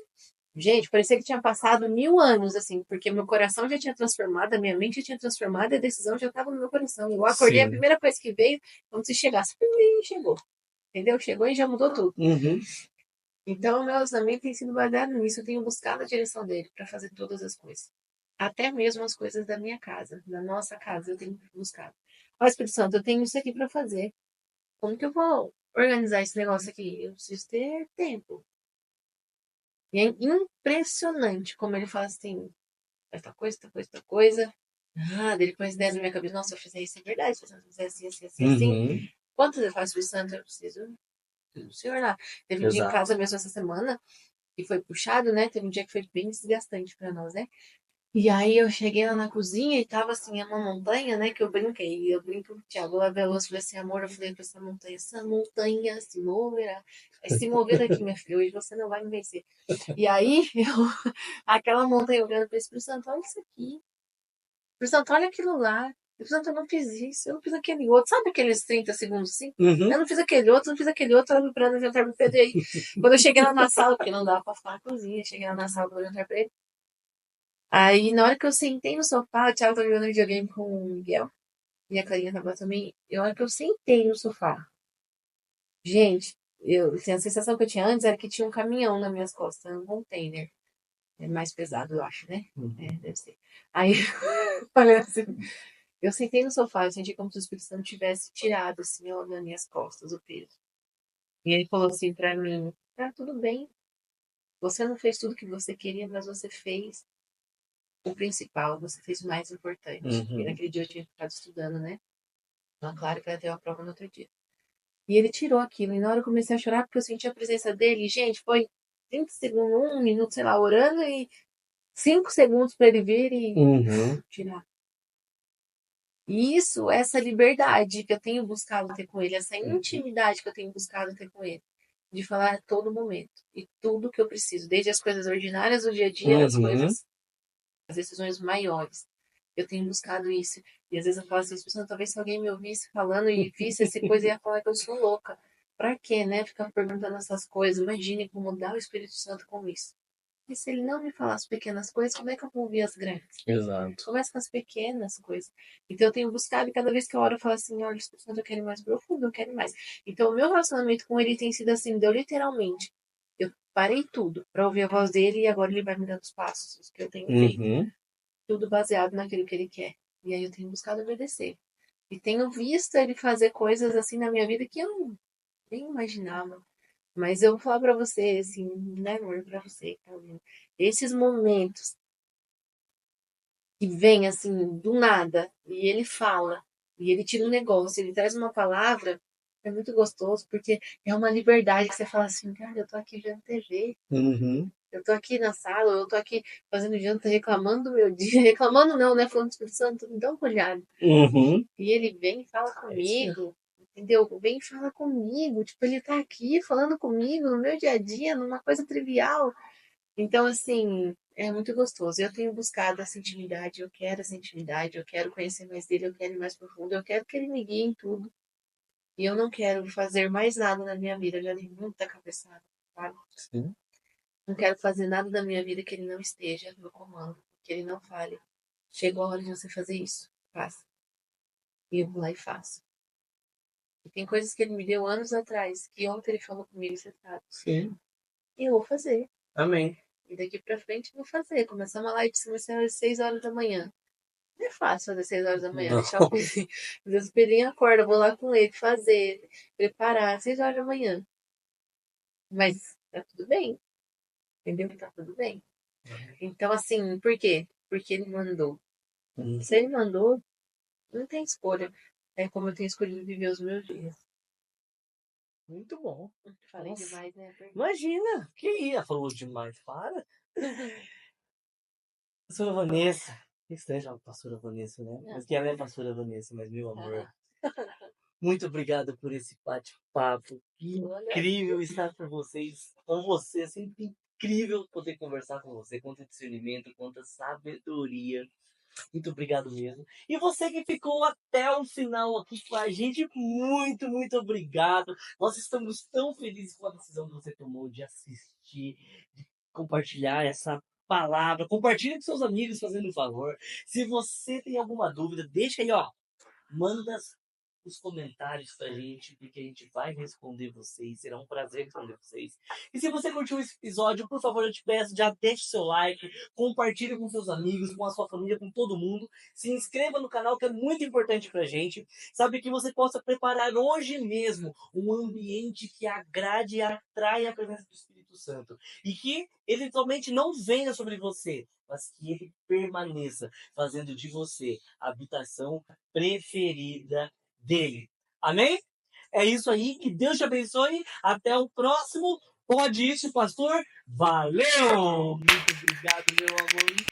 gente, parecia que tinha passado 1000 anos, assim, porque meu coração já tinha transformado, a minha mente já tinha transformado, e a decisão já estava no meu coração. Eu acordei, a Sim. primeira coisa que veio, como se chegasse, pum, chegou. Entendeu? Chegou e já mudou tudo. Uhum. Então, o meu relacionamento tem sido baseado nisso. Eu tenho buscado a direção dele para fazer todas as coisas. Até mesmo as coisas da minha casa, da nossa casa, eu tenho buscado. Ó, Espírito Santo, eu tenho isso aqui para fazer. Como que eu vou organizar esse negócio aqui? Eu preciso ter tempo. E é impressionante como ele fala assim, esta coisa, esta coisa, esta coisa. Ah, dele põe as ideias na minha cabeça. Nossa, eu fizer isso é verdade. Se eu fizer assim, assim, assim, assim. Uhum. Quantas vezes eu faço Espírito Santo? Eu preciso do Senhor lá. Teve um dia em Exato. casa mesmo essa semana que foi puxado, né? Teve um dia que foi bem desgastante para nós, né? E aí eu cheguei lá na cozinha e tava assim, é uma montanha, né? Que eu brinquei. E eu brinco com o Thiago, lá veloz, falei assim, amor, eu falei pra essa montanha se moverá. Vai se mover daqui, minha filha, hoje você não vai me vencer. E aí, aquela montanha olhando para Espírito Santo, olha isso aqui. Espírito Santo, olha aquilo lá. Espírito Santo, eu não fiz isso, eu não fiz aquele outro. Sabe aqueles 30 segundos assim? Uhum. Eu não fiz aquele outro, não fiz aquele outro, ela me parando no jantar, me perdi. Quando eu cheguei lá na sala, porque não dava pra ficar na cozinha, cheguei lá na sala do jantar pra ele. Aí, na hora que eu sentei no sofá, o Thiago tava jogando videogame com o Miguel. E a Clarinha tava também. E a hora que eu sentei no sofá, gente, assim, a sensação que eu tinha antes era que tinha um caminhão nas minhas costas, um container. É mais pesado, eu acho, né? É, Uhum. deve ser. Aí, falei assim, eu sentei no sofá, eu senti como se o Espírito Santo tivesse tirado, assim, ó, das minhas costas, o peso. E ele falou assim pra mim, tá, tudo bem. Você não fez tudo que você queria, mas você fez o principal, você fez o mais importante. E Uhum. naquele dia eu tinha ficado estudando, né? Então, claro que ela teve a prova no outro dia. E ele tirou aquilo. E na hora eu comecei a chorar porque eu senti a presença dele. E, gente, foi 30 segundos, 1 minuto, sei lá, orando e 5 segundos para ele vir e Uhum. tirar. E isso, essa liberdade que eu tenho buscado ter com ele, essa Uhum. intimidade que eu tenho buscado ter com ele, de falar a todo momento e tudo que eu preciso, desde as coisas ordinárias do dia a dia, as Uhum. coisas, as decisões maiores. Eu tenho buscado isso. E às vezes eu falo assim, talvez se alguém me ouvisse falando e visse essa coisa, ia falar que eu sou louca. Pra quê, né? Ficar perguntando essas coisas. Imagine como dá o Espírito Santo com isso. E se ele não me falasse pequenas coisas, como é que eu vou ouvir as grandes? Exato. Começa com as pequenas coisas. Então eu tenho buscado e cada vez que eu oro eu falo assim, olha, Espírito Santo, eu quero ir mais profundo, eu quero ir mais. Então o meu relacionamento com ele tem sido assim, deu literalmente. Eu parei tudo para ouvir a voz dele e agora ele vai me dando os passos que eu tenho feito. Uhum. Tudo baseado naquilo que ele quer. E aí eu tenho buscado obedecer. E tenho visto ele fazer coisas assim na minha vida que eu nem imaginava. Mas eu vou falar pra você, assim, né, amor, pra você que tá ouvindo. Esses momentos que vem assim, do nada, e ele fala, e ele tira um negócio, ele traz uma palavra, é muito gostoso, porque é uma liberdade que você fala assim, cara, eu tô aqui vendo TV, Uhum. Eu tô aqui na sala, eu tô aqui fazendo janta, reclamando do meu dia. Reclamando não, né? Falando do Espírito Santo, me dá uma olhada. Uhum. E ele vem e fala É isso mesmo. comigo, entendeu? Vem e fala comigo. Tipo, ele tá aqui falando comigo no meu dia a dia, numa coisa trivial. Então, assim, é muito gostoso. Eu tenho buscado essa intimidade, eu quero essa intimidade, eu quero conhecer mais dele, eu quero ir mais profundo, eu quero que ele me guie em tudo. E eu não quero fazer mais nada na minha vida, eu já dei muita cabeçada, sabe? Sim. Não quero fazer nada da minha vida que ele não esteja no comando, que ele não fale. Chegou a hora de você fazer isso, faça. E eu vou lá e faço. E tem coisas que ele me deu anos atrás, que ontem ele falou comigo, você sabe. Sim. E eu vou fazer. Amém. E daqui pra frente eu vou fazer. Começar uma live de começar às 6 horas da manhã. Não é fácil fazer 6 horas da manhã, Não. deixar o pezinho. Às vezes o pelinho acorda, eu vou lá com ele, fazer, preparar, 6 horas da manhã. Mas tá tudo bem, entendeu? Tá tudo bem. Então, assim, por quê? Porque ele mandou. Uhum. Se ele mandou, não tem escolha. É como eu tenho escolhido viver os meus dias. Muito bom. Falei Nossa. demais, né? Imagina, que ia, falou demais, para. Pastora Vanessa, que esteja a pastora Vanessa, né? Mas que ela é a pastora Vanessa, mas meu amor. Muito obrigado por esse bate-papo. Que incrível estar com você, é sempre incrível poder conversar com você, quanto discernimento, quanta sabedoria. Muito obrigado mesmo. E você que ficou até o final aqui com a gente, muito, muito obrigado. Nós estamos tão felizes com a decisão que você tomou de assistir, de compartilhar essa palavra. Compartilhe com seus amigos, fazendo um favor. Se você tem alguma dúvida, deixa aí, ó. Manda os comentários pra gente, porque a gente vai responder vocês. Será um prazer responder vocês. E se você curtiu esse episódio, por favor, eu te peço, já deixe seu like, compartilhe com seus amigos, com a sua família, com todo mundo. Se inscreva no canal, que é muito importante pra gente. Sabe, que você possa preparar hoje mesmo um ambiente que agrade e atraia a presença do Espírito Santo. E que ele somente não venha sobre você, mas que ele permaneça, fazendo de você a habitação preferida dele. Amém? É isso aí. Que Deus te abençoe. Até o próximo. Pode isso, pastor. Valeu! Muito obrigado, meu amor.